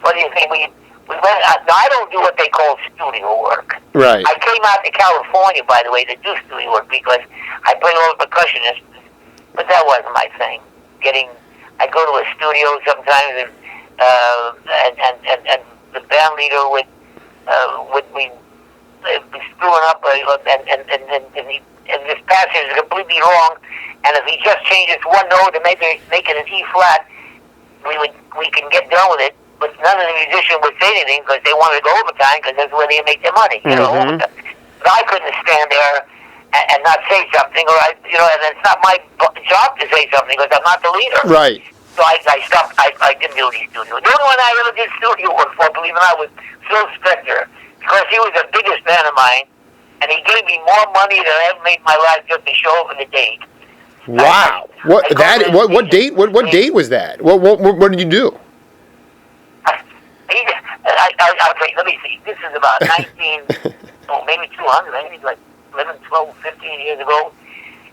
what do you think, we went, now I don't do what they call studio work. Right. I came out to California, by the way, to do studio work because I play all the percussion instruments, but that wasn't my thing. I'd go to a studio sometimes, and the band leader would be screwing up, and this passage is completely wrong, and if he just changes one note to make it an E flat, we can get done with it. But none of the musicians would say anything because they wanted to go overtime because that's where they make their money. Mm-hmm. But I couldn't stand there and not say something, and it's not my job to say something because I'm not the leader. Right. So I stopped. I didn't do any studio. The only one I ever did studio work for, believe it or not, was Phil Spector, because he was the biggest fan of mine, and he gave me more money than I ever made in my life just to show up in the date. Wow. What date? What date was that? What did you do? Okay, let me see. This is about maybe 200, maybe like 11, 12, 15 years ago.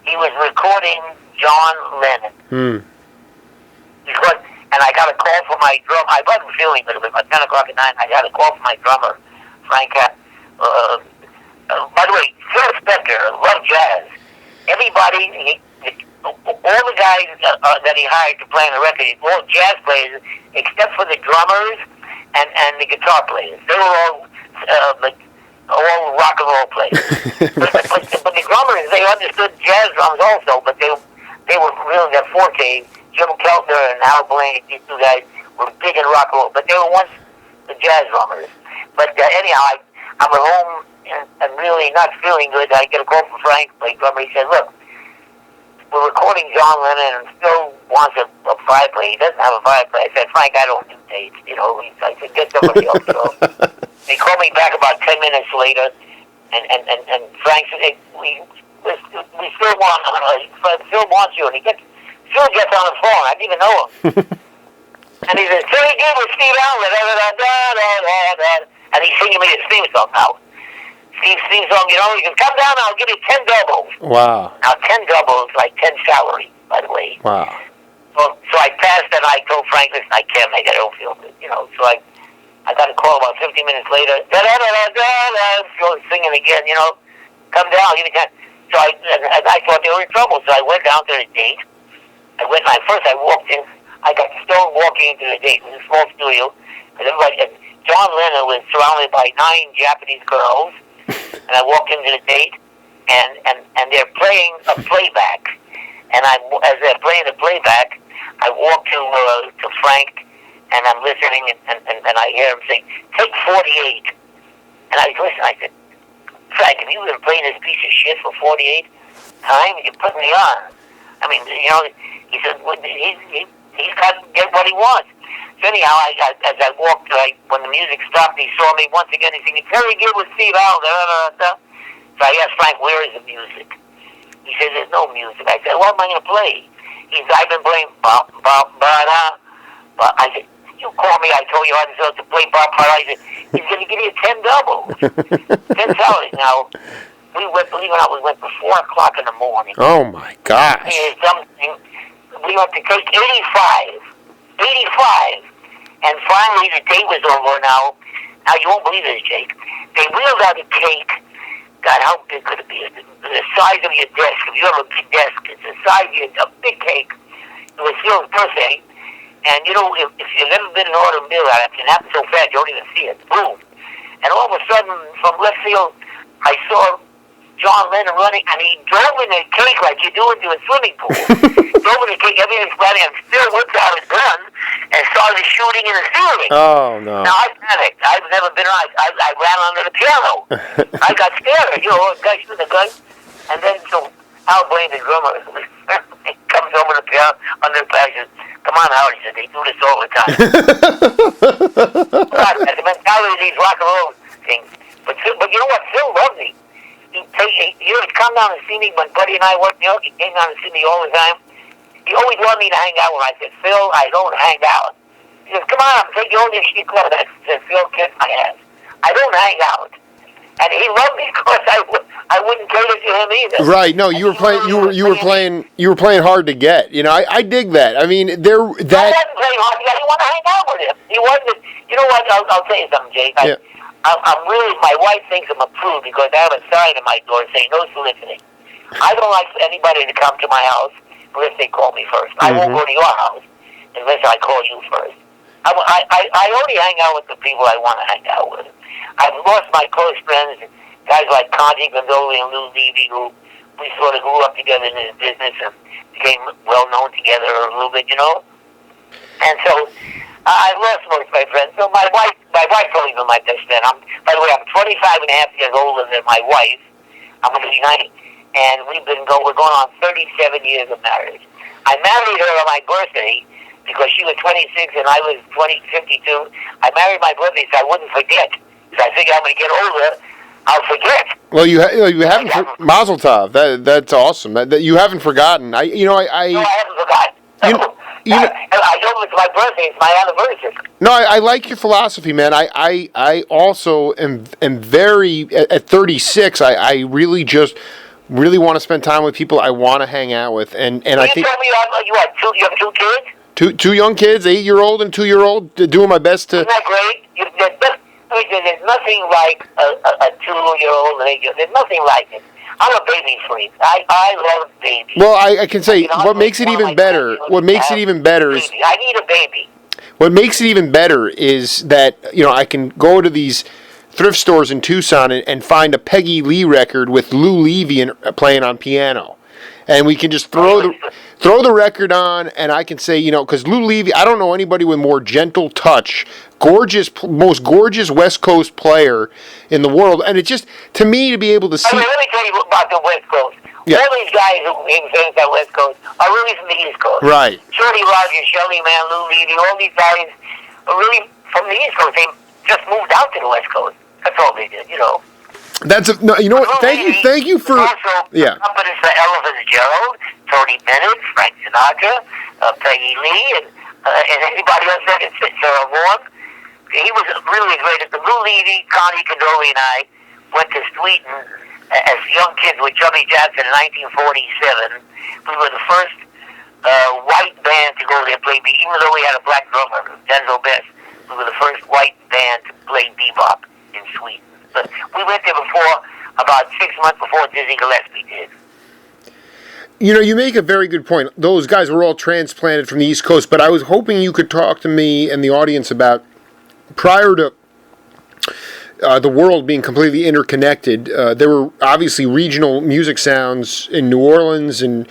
He was recording John Lennon. And I got a call from my drummer. I wasn't feeling good. It was about 10 o'clock at night. I got a call from my drummer, Frank. By the way, Phil Spector loved jazz. Everybody, all the guys that he hired to play on the record, all jazz players, except for the drummers and the guitar players. They were all rock and roll players. but the drummers, they understood jazz drums also, but they were really their forte. Jim Keltner and Al Blaine, these two guys were big in rock and roll, but they were once the jazz drummers. But anyhow, I'm at home and really not feeling good. I get a call from Frank, my drummer. He said, "Look, we're recording John Lennon and Phil wants a fireplace. He doesn't have a fireplace." I said, "Frank, I don't do dates. I said, get somebody else." So they called me back about 10 minutes later, and Frank said, we still want, Phil wants you. And Phil gets on the phone. I didn't even know him. And he says, "Philly Gibbs with Steve Allen, and he's singing me his theme song now. Steve's theme song, he goes, "Come down, I'll give you 10 doubles." Wow. Now, 10 doubles, like 10 salary, by the way. Wow. So I passed and I told Frank, "Listen, I can't make it, I don't feel good." So I got a call about 15 minutes later. Phil singing again, "Come down, I'll give you 10. So I thought they were in trouble, so I went down to the date. I walked in. I got stoned walking into the date. It was a small studio. And John Lennon was surrounded by 9 Japanese girls. And I walked into the date, and they're playing a playback. And as they're playing the playback, I walk to Frank, and I'm listening, and I hear him say, "Take 48." And I listen. I said, "Frank, have you been playing this piece of shit for 48 times? You put me on." I mean, he said, well, he's got to get what he wants. So anyhow, as I walked, when the music stopped, he saw me once again. He's singing, "Terry Gibb with Steve Allen." So I asked Frank, "Where is the music?" He said, "There's no music." I said, "What am I going to play?" He said, "I've been playing bop, bop, ba-da." But I said, "You called me, I told you I was supposed to play bop, ba-da." I said, "He's going to give you 10 doubles." 10 salaries. Now, believe it or not, we went to 4 o'clock in the morning. Oh, my gosh. We went to take 85. And finally, the day was over now. Now, you won't believe this, Jake. They wheeled out a cake. God, how big could it be? The size of your desk. If you have a big desk, it's the size of a big cake. It was Phil's birthday. And, if you've ever been in an automobile, it can happen so fast, you don't even see it. Boom. And all of a sudden, from left field, I saw John Lennon running, and he drove in the cake like you do into a swimming pool. Drove in the cake, everything's running, and still whipped out his gun and started shooting in the ceiling. Oh, no. Now, I panicked. I've never been around. I ran under the piano. I got scared. The guy shooting the gun. And then, so Al Blaine, the drummer, comes over the piano, under the piano, says, "Come on, Howard," he said, "they do this all the time." God, that's the mentality of these rock and roll things. But you know what? Phil loved me. He'd come down and see me when Buddy and I worked in New York. He came down to see me all the time. He always wanted me to hang out with him. I said, "Phil, I don't hang out." He says, "Come on, take you all your shit clothes." I said, "Phil, kiss my ass. I don't hang out." And he loved me because I wouldn't cater to him either. Right? No, you were playing hard to get. I dig that. I mean, I wasn't playing hard to get. He wanted to hang out with him. He wasn't. You know what? I'll tell you something, Jake. Yeah. I'm really. My wife thinks I'm a prude because I have a sign in my door saying no soliciting. I don't like anybody to come to my house unless they call me first. I won't go to your house unless I call you first. I only hang out with the people I want to hang out with. I've lost my close friends, guys like Conji Gondoli and Lou Levy, who we sort of grew up together in this business and became well known together a little bit, And so I lost most of my friends. So my wife probably been my best friend. By the way, I'm 25 and a half years older than my wife. I'm going to be 90. And we're going on 37 years of marriage. I married her on my birthday because she was 26 and I was 52. I married my birthday so I wouldn't forget. So I figured I'm going to get older, I'll forget. Well, you haven't Mazel Tov. That's awesome. That you haven't forgotten. No, I haven't forgotten. I know it's my birthday. It's my anniversary. No, I like your philosophy, man. I also am very at 36. I really want to spend time with people I want to hang out with, and I think. You told me you have two kids. Two young kids, 8-year-old and 2-year-old. Doing my best to. Isn't that great? There's nothing like a 2-year-old and 8-year-old. There's nothing like it. I'm a baby freak. I love babies. Well, I can say what makes it even better. What makes it even better is I need a baby. What makes it even better is that I can go to these thrift stores in Tucson and find a Peggy Lee record with Lou Levy playing on piano, and we can just throw the record on, and I can say, because Lou Levy, I don't know anybody with more gentle touch, most gorgeous West Coast player in the world, and it just, to me, to be able to see. Let me tell you about the West Coast. Yeah. All these guys who think that West Coast are really from the East Coast. Right. Shirley Rogers, Shelly Man, Lou Levy, all these guys are really from the East Coast. They just moved out to the West Coast. That's all they did, That's what. Thank you for. Also, companies for Ella Fitzgerald, Tony Bennett, Frank Sinatra, Peggy Lee, and anybody else that can fit. Sarah Vaughan. He was really great. Lou Levy, Connie Cadori, and I went to Sweden as young kids with Chubby Jackson in 1947. We were the first white band to go there play, even though we had a black drummer, Denzel Best. We were the first white band to play bebop in Sweden. But we went there about 6 months before Dizzy Gillespie did. You make a very good point. Those guys were all transplanted from the East Coast, but I was hoping you could talk to me and the audience about, prior to the world being completely interconnected, there were obviously regional music sounds in New Orleans and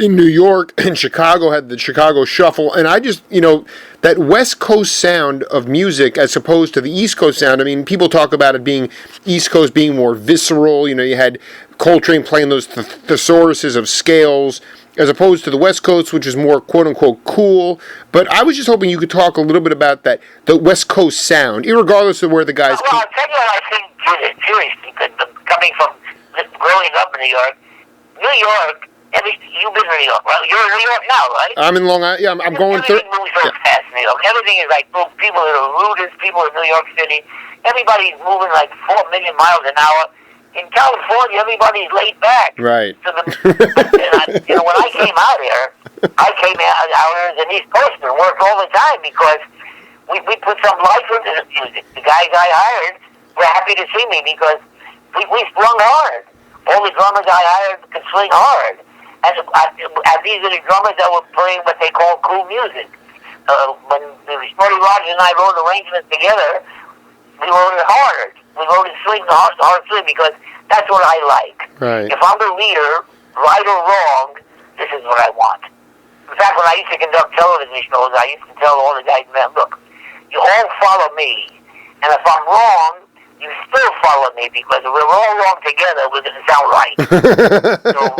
in New York, and Chicago had the Chicago Shuffle, and I just, that West Coast sound of music as opposed to the East Coast sound. I mean, people talk about it being East Coast being more visceral. You had Coltrane playing those thesauruses of scales, as opposed to the West Coast, which is more quote-unquote cool. But I was just hoping you could talk a little bit about that, the West Coast sound, irregardless of where the guys came. Well, I'll tell you what I think, seriously, coming from growing up in New York, you've been in New York, right? You're in New York now, right? I'm in Long Island. Yeah, I'm going through. Everything moves so fast in New York. Everything is like, people that are rudest, people in New York City, everybody's moving like 4 million miles an hour. In California, everybody's laid back. Right. So when I came out here, I came out as an East Coaster and worked all the time because we put some life into the music. The guys I hired were happy to see me because we strung hard. All the drummers I hired could swing hard. And these are the drummers that were playing what they call cool music. When Shorty Rogers and I wrote arrangements together, we wrote it hard. We wrote it swing, the hard swing, because that's what I like. Right. If I'm the leader, right or wrong, this is what I want. In fact, when I used to conduct television shows, I used to tell all the guys, man, look, you all follow me, and if I'm wrong, you still follow me, because if we're all wrong together, we're going to sound right. So,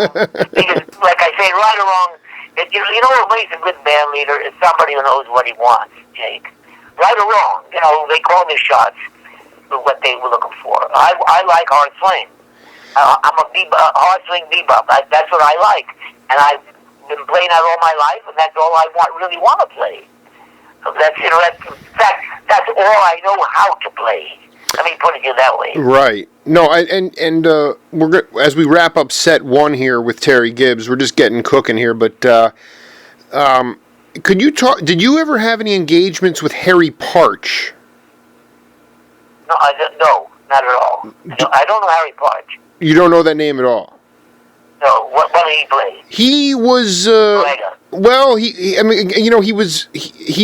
because, like I say, right or wrong, what makes a good band leader is somebody who knows what he wants, Jake. Right or wrong, they call the shots with what they were looking for. I like hard swing. I'm a hard swing bebop. That's what I like. And I've been playing that all my life, and that's all I really want to play. So that's, in fact, that's all I know how to play. Let me put it that way. Right. No, and we're as we wrap up set one here with Terry Gibbs, we're just getting cooking here. But could you talk? Did you ever have any engagements with Harry Partch? No, no, not at all. I don't know Harry Partch. You don't know that name at all? No. What did he play? He was. Well, he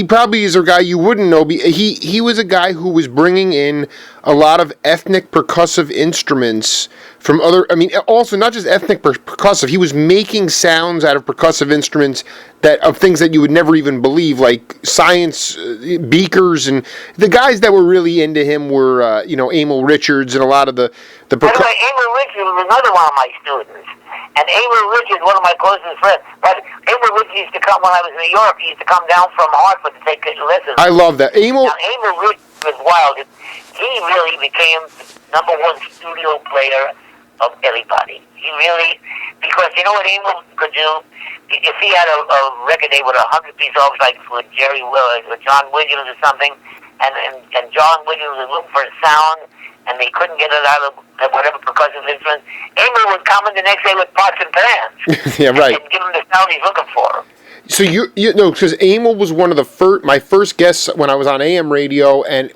probably is a guy you wouldn't know. He was a guy who was bringing in a lot of ethnic percussive instruments from other. I mean, also not just ethnic percussive. He was making sounds out of percussive instruments of things that you would never even believe, like science beakers, and the guys that were really into him were Emil Richards and a lot of the. By the way, Emil Richards was another one of my students. And Emil Richards, one of my closest friends. But Emil Richards used to come when I was in New York. He used to come down from Hartford to take lessons. I love that. Emil Richards was wild. He really became the #1 studio player of everybody. He really, because you know what Emil could do? If he had a record day with 100-piece songs, like with Jerry Willard or John Williams or something, and John Williams was looking for a sound, and they couldn't get it out of whatever percussive instrument, Emil would come in the next day with pots and pans. Yeah, right. And give him the sound he's looking for. So you know, because Emil was one of the my first guests when I was on AM radio, and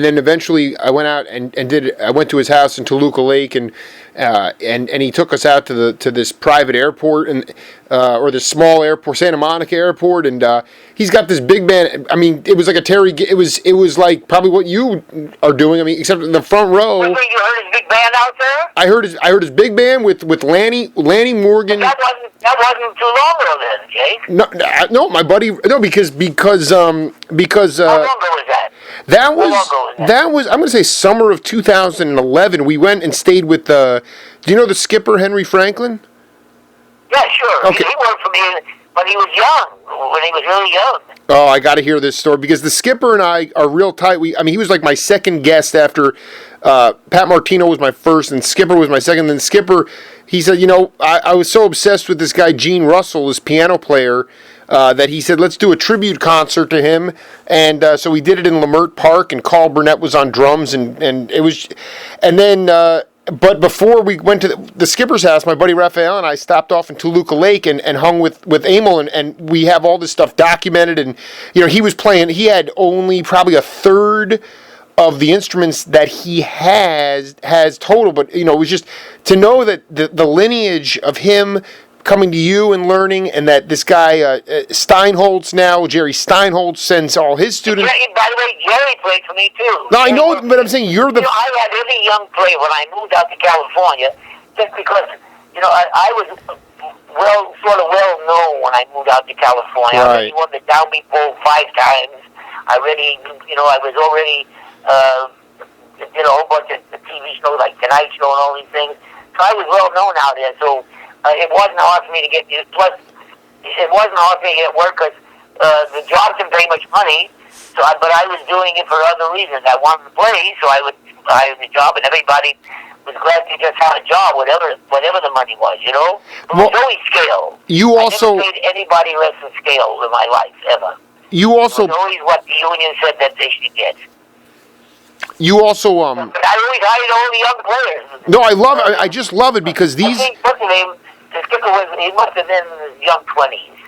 then eventually I went out and I went to his house in Toluca Lake, and he took us out to this private airport or this small airport, Santa Monica Airport, and he's got this big band. I mean, it was like it was like probably what you are doing. I mean, except in the front row. Wait, you heard his big band out there? I heard his big band with Lanny Morgan. That wasn't too long ago then, Jake. No, my buddy. No, because. How long ago was that? That was I'm going to say summer of 2011. We went and stayed with do you know the skipper Henry Franklin? Yeah, sure. Okay. He worked for me when he was young, when he was really young. Oh, I got to hear this story because the skipper and I are real tight. He was like my second guest after Pat Martino was my first and Skipper was my second. Then Skipper, he said, you know, I was so obsessed with this guy Gene Russell, this piano player, that he said, let's do a tribute concert to him. And so we did it in Lamert Park, and Carl Burnett was on drums, and it was, and then, but before we went to the skipper's house, my buddy Raphael and I stopped off in Toluca Lake and hung with Emil, and we have all this stuff documented, and, you know, he was playing, he had only probably a third of the instruments that he has total, but, you know, it was just to know that the lineage of him coming to you and learning, and that this guy Steinholtz now, Jerry Steinholtz, sends all his students. Yeah, by the way, Jerry played for me too. No, I know, but I'm saying you're the. You know, I had every young player when I moved out to California, just because, you know, I was sort of well known when I moved out to California. Right. I already won the Downbeat Bowl 5 times. I was already did a whole bunch of TV shows like Tonight Show and all these things. So I was well known out there. So. It wasn't hard for me to get used. Plus, it wasn't hard for me to get work because the job didn't pay much money. But I was doing it for other reasons. I wanted to play, so I would hire the job, and everybody was glad to just have a job, whatever the money was. You know, but it was always scale. You also I never paid anybody less than scale in my life ever. You also. It was always what the union said that they should get. You also But I always hired all the young players. No, I love it. I just love it because these. I think, what's the name? The skipper he must have been in his young 20s.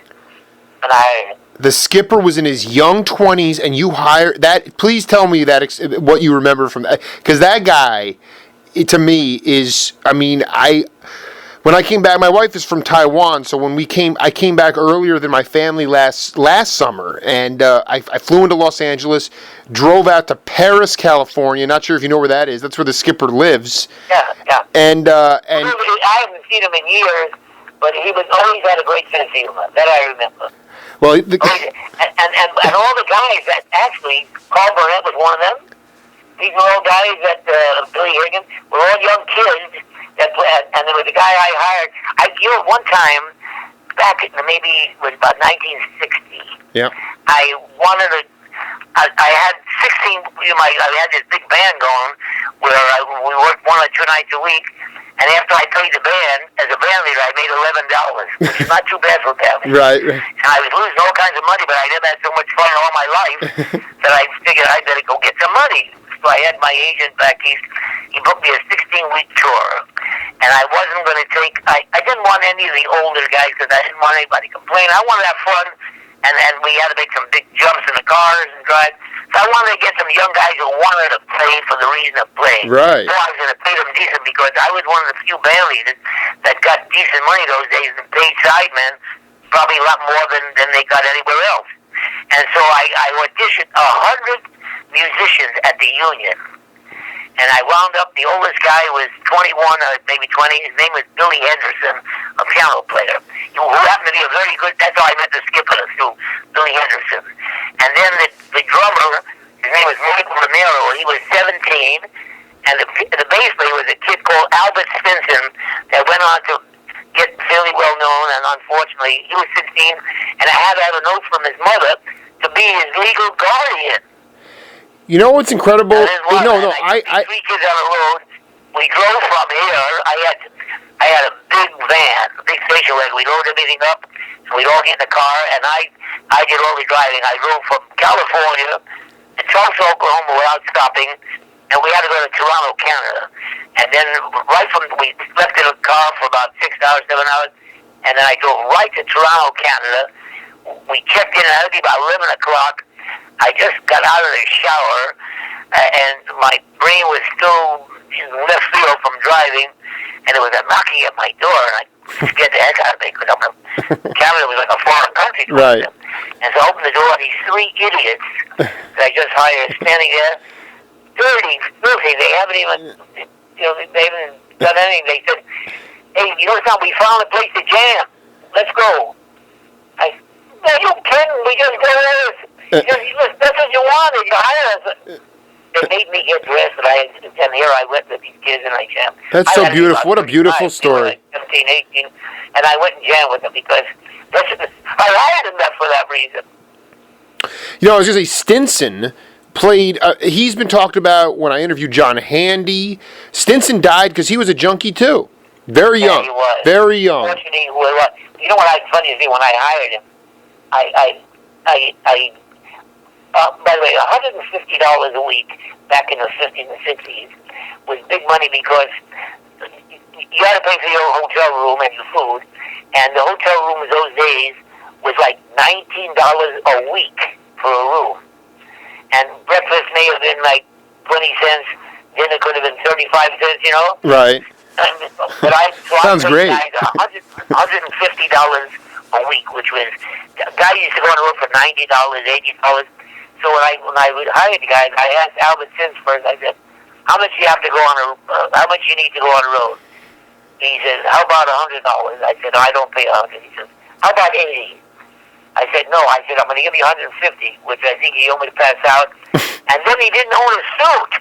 The skipper was in his young 20s, and you hired that. Please tell me that what you remember from that, because that guy, to me, is. I mean, when I came back, my wife is from Taiwan, so when I came back earlier than my family last summer, and I flew into Los Angeles, drove out to Paris, California. Not sure if you know where that is. That's where the skipper lives. Yeah. And I haven't seen him in years, but he was always had a great sense of humor. That I remember. Well, and all the guys that actually, Carl Burnett was one of them. These were all guys that Billy Higgins were all young kids. And there was a guy I hired. One time, back in maybe it was about 1960. Yeah. I had 16. I had this big band going where we worked 1 or 2 nights a week. And after I played the band, as a band leader, I made $11, which is not too bad for a band leader. Right. And I was losing all kinds of money, but I never had so much fun in all my life that I figured I better go get some money. So I had my agent back east. He booked me a 16-week tour. And I wasn't going to take... I didn't want any of the older guys because I didn't want anybody to complain. I wanted to have fun, and we had to make some big jumps in the cars and drive. So I wanted to get some young guys who wanted to play for the reason of playing. Right. So I was going to pay them decent because I was one of the few band leaders that got decent money those days and paid sidemen probably a lot more than they got anywhere else. And so I auditioned 100 musicians at the Union. And I wound up, the oldest guy was 21 or maybe 20. His name was Billy Henderson, a piano player, who happened to be a very good, that's how I met the skipper, through Billy Henderson. And then the drummer, his name was Michael Romero, he was 17. And the bass player was a kid called Albert Stinson that went on to get fairly well known, and unfortunately, he was 16. And I had to have a note from his mother to be his legal guardian. You know what's incredible? I 3 kids on the road. We drove from here. I had a big van, a big station wagon. We loaded everything up, so we'd all get in the car, and I did all the driving. I drove from California to Tulsa, Oklahoma without stopping, and we had to go to Toronto, Canada. And then we left in a car for about 6 hours, 7 hours, and then I drove right to Toronto, Canada, we checked in at about 11 o'clock. I just got out of the shower, and my brain was still in left field from driving, and there was a knocking at my door, and I scared the heck out of me because Canada was like a foreign country. Right. And so I opened the door, and these three idiots that I just hired standing there, dirty, filthy. They haven't even, they haven't done anything. They said, "Hey, you know something? We found a place to jam. Let's go." Are you kidding? We just go there. That's what you wanted. You hired us. They made me get dressed, and here I went with these kids, and I jammed. That's so beautiful. What a beautiful story. 17, 18, and I went and jammed with them because I hired them for that reason. I was going to say, Stinson played, he's been talked about when I interviewed John Handy. Stinson died because he was a junkie, too. Very young. He was. Very young. Unfortunately, you know what I funny is, when I hired him, by the way, $150 a week back in the 50s and 60s was big money because you had to pay for your hotel room and your food, and the hotel room in those days was like $19 a week for a room, and breakfast may have been like 20 cents, dinner could have been 35 cents, Right. Sounds great. $150 a week, which was, a guy used to go on the road for $90, $80. So when I hired the guys, I asked Albert Sims first. I said, "How much you have to go on how much you need to go on the road?" He says, "How about $100?" I said, "No, I don't pay $100." He says, "How about $80?" I said, "No." I said, "I'm going to give you $150," which I think he only passed out. And then he didn't own a suit,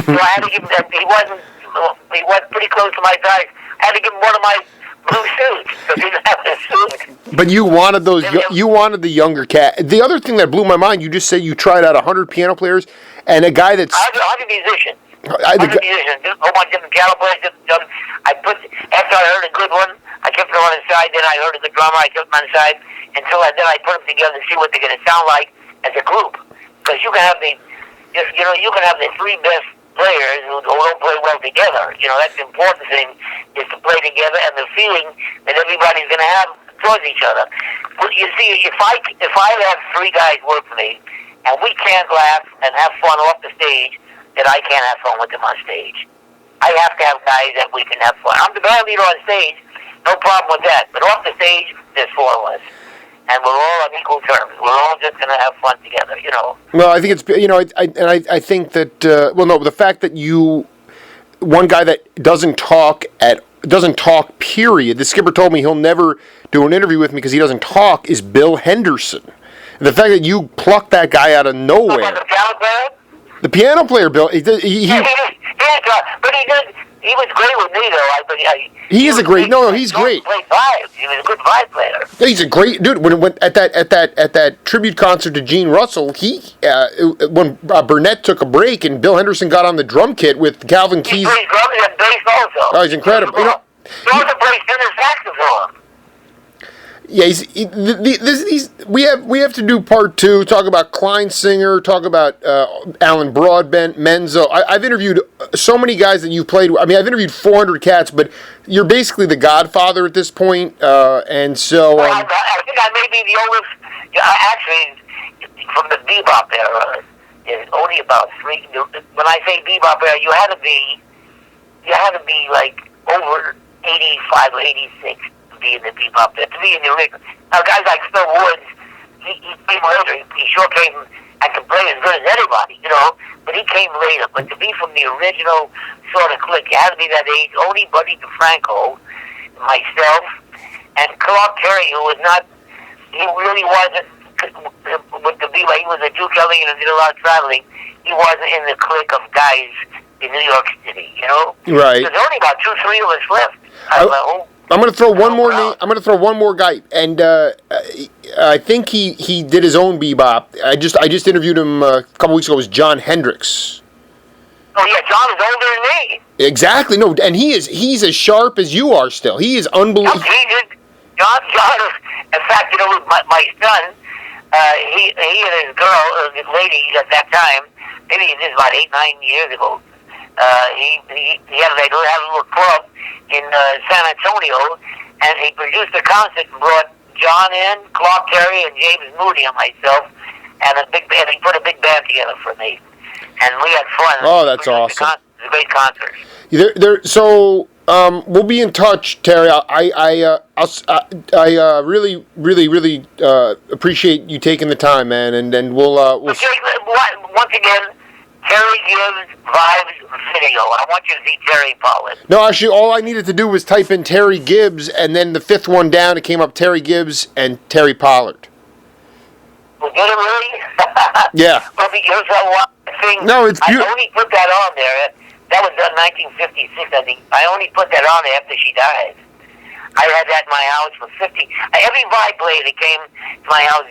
so I had to give him that. He was pretty close to my size. I had to give him one of my blue suits because he didn't have a suit. But you wanted those. You wanted the younger cat. The other thing that blew my mind, you just said you tried out 100 piano players and a guy that's 100 musicians. 100 musicians. A whole bunch of different piano players. After I heard a good one, I kept it on the side. Then I heard a good drummer. I kept him on the side until then I put them together to see what they're going to sound like as a group. Because you can have the three best players who don't play well together. That's the important thing, is to play together and the feeling that everybody's going to have towards each other. Well, you see, if I have three guys work for me and we can't laugh and have fun off the stage, then I can't have fun with them on stage. I have to have guys that we can have fun. I'm the band leader on stage, no problem with that. But off the stage, there's four of us. And we're all on equal terms. We're all just going to have fun together, Well, I think it's, I think that, the fact that one guy that doesn't talk, period. The skipper told me he'll never do an interview with me because he doesn't talk, is Bill Henderson. And the fact that you plucked that guy out of nowhere. The piano player? The piano player, Bill. He but he was great with me, though. He is a great. No, he's great. He vibes. He was a good vibe player. He's a great dude. When it went at that tribute concert to Gene Russell, when Burnett took a break and Bill Henderson got on the drum kit with Calvin Keys. He plays drums and bass also. Oh, he's incredible. He also plays tenor saxophone. Yeah, we have to do part 2. Talk about Kleinsinger. Talk about Alan Broadbent, Menzo. I've interviewed so many guys that you've played with. I mean, I've interviewed 400 cats, but you're basically the godfather at this point. And so, I think I may be the oldest. Actually, from the bebop era, there's only about 3. When I say bebop era, you had to be like over 85 or 86. Be in the bebop there, to be in the original. Now, guys like Phil Woods, he came later. He sure came and could play as good as anybody, but he came later. But to be from the original sort of clique, you had to be that age. Only Buddy DeFranco, myself, and Clark Terry, who was not, he really wasn't, with the bebop, he was a Duke Ellington and did a lot of traveling. He wasn't in the clique of guys in New York City, Right. There's only about 2-3 of us left. I'm going to throw one more name. I'm going to throw one more guy, and I think he did his own bebop. I just interviewed him a couple weeks ago. It was John Hendricks. Oh yeah, John is older than me. Exactly. No, and he's as sharp as you are still. He is unbelievable. John is, in fact, my son, he and his girl, his lady at that time, maybe this is about 8-9 years ago. He had a little club in San Antonio, and he produced a concert and brought John in, Clark Terry, and James Moody and myself, and he put a big band together for me, and we had fun. Oh, that's awesome! It was a great concert. So we'll be in touch, Terry. I really appreciate you taking the time, man, and we'll. Once again, Terry Gibbs Vibes Video. I want you to see Terry Pollard. No, actually, all I needed to do was type in Terry Gibbs, and then the fifth one down, it came up Terry Gibbs and Terry Pollard. Well, did it really? Yeah. Well, because one thing, no, it's beautiful. I only put that on there. That was done 1956, I think. I only put that on there after she died. I had that in my house for 50. Every vibe player that came to my house,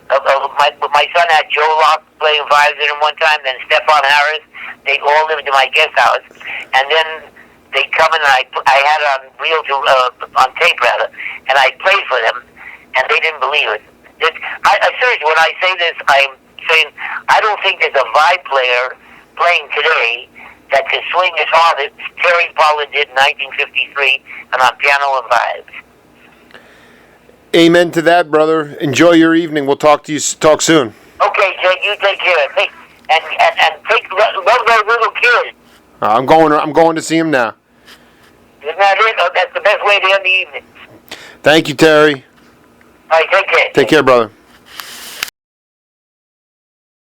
my son had Joe Locke playing vibes in him one time, then Stephon Harris. They all lived in my guest house, and then they come and I had it on on tape rather, and I played for them, and they didn't believe it. I seriously, when I say this, I'm saying I don't think there's a vibe player playing today that can swing as hard as Terry Pollard did in 1953 and on piano and vibes. Amen to that, brother. Enjoy your evening. We'll talk soon. Okay, Jake, you take care. And love that little kid. I'm going to see him now. Isn't that it? Oh, that's the best way to end the evening. Thank you, Terry. All right, take care. Take care, brother.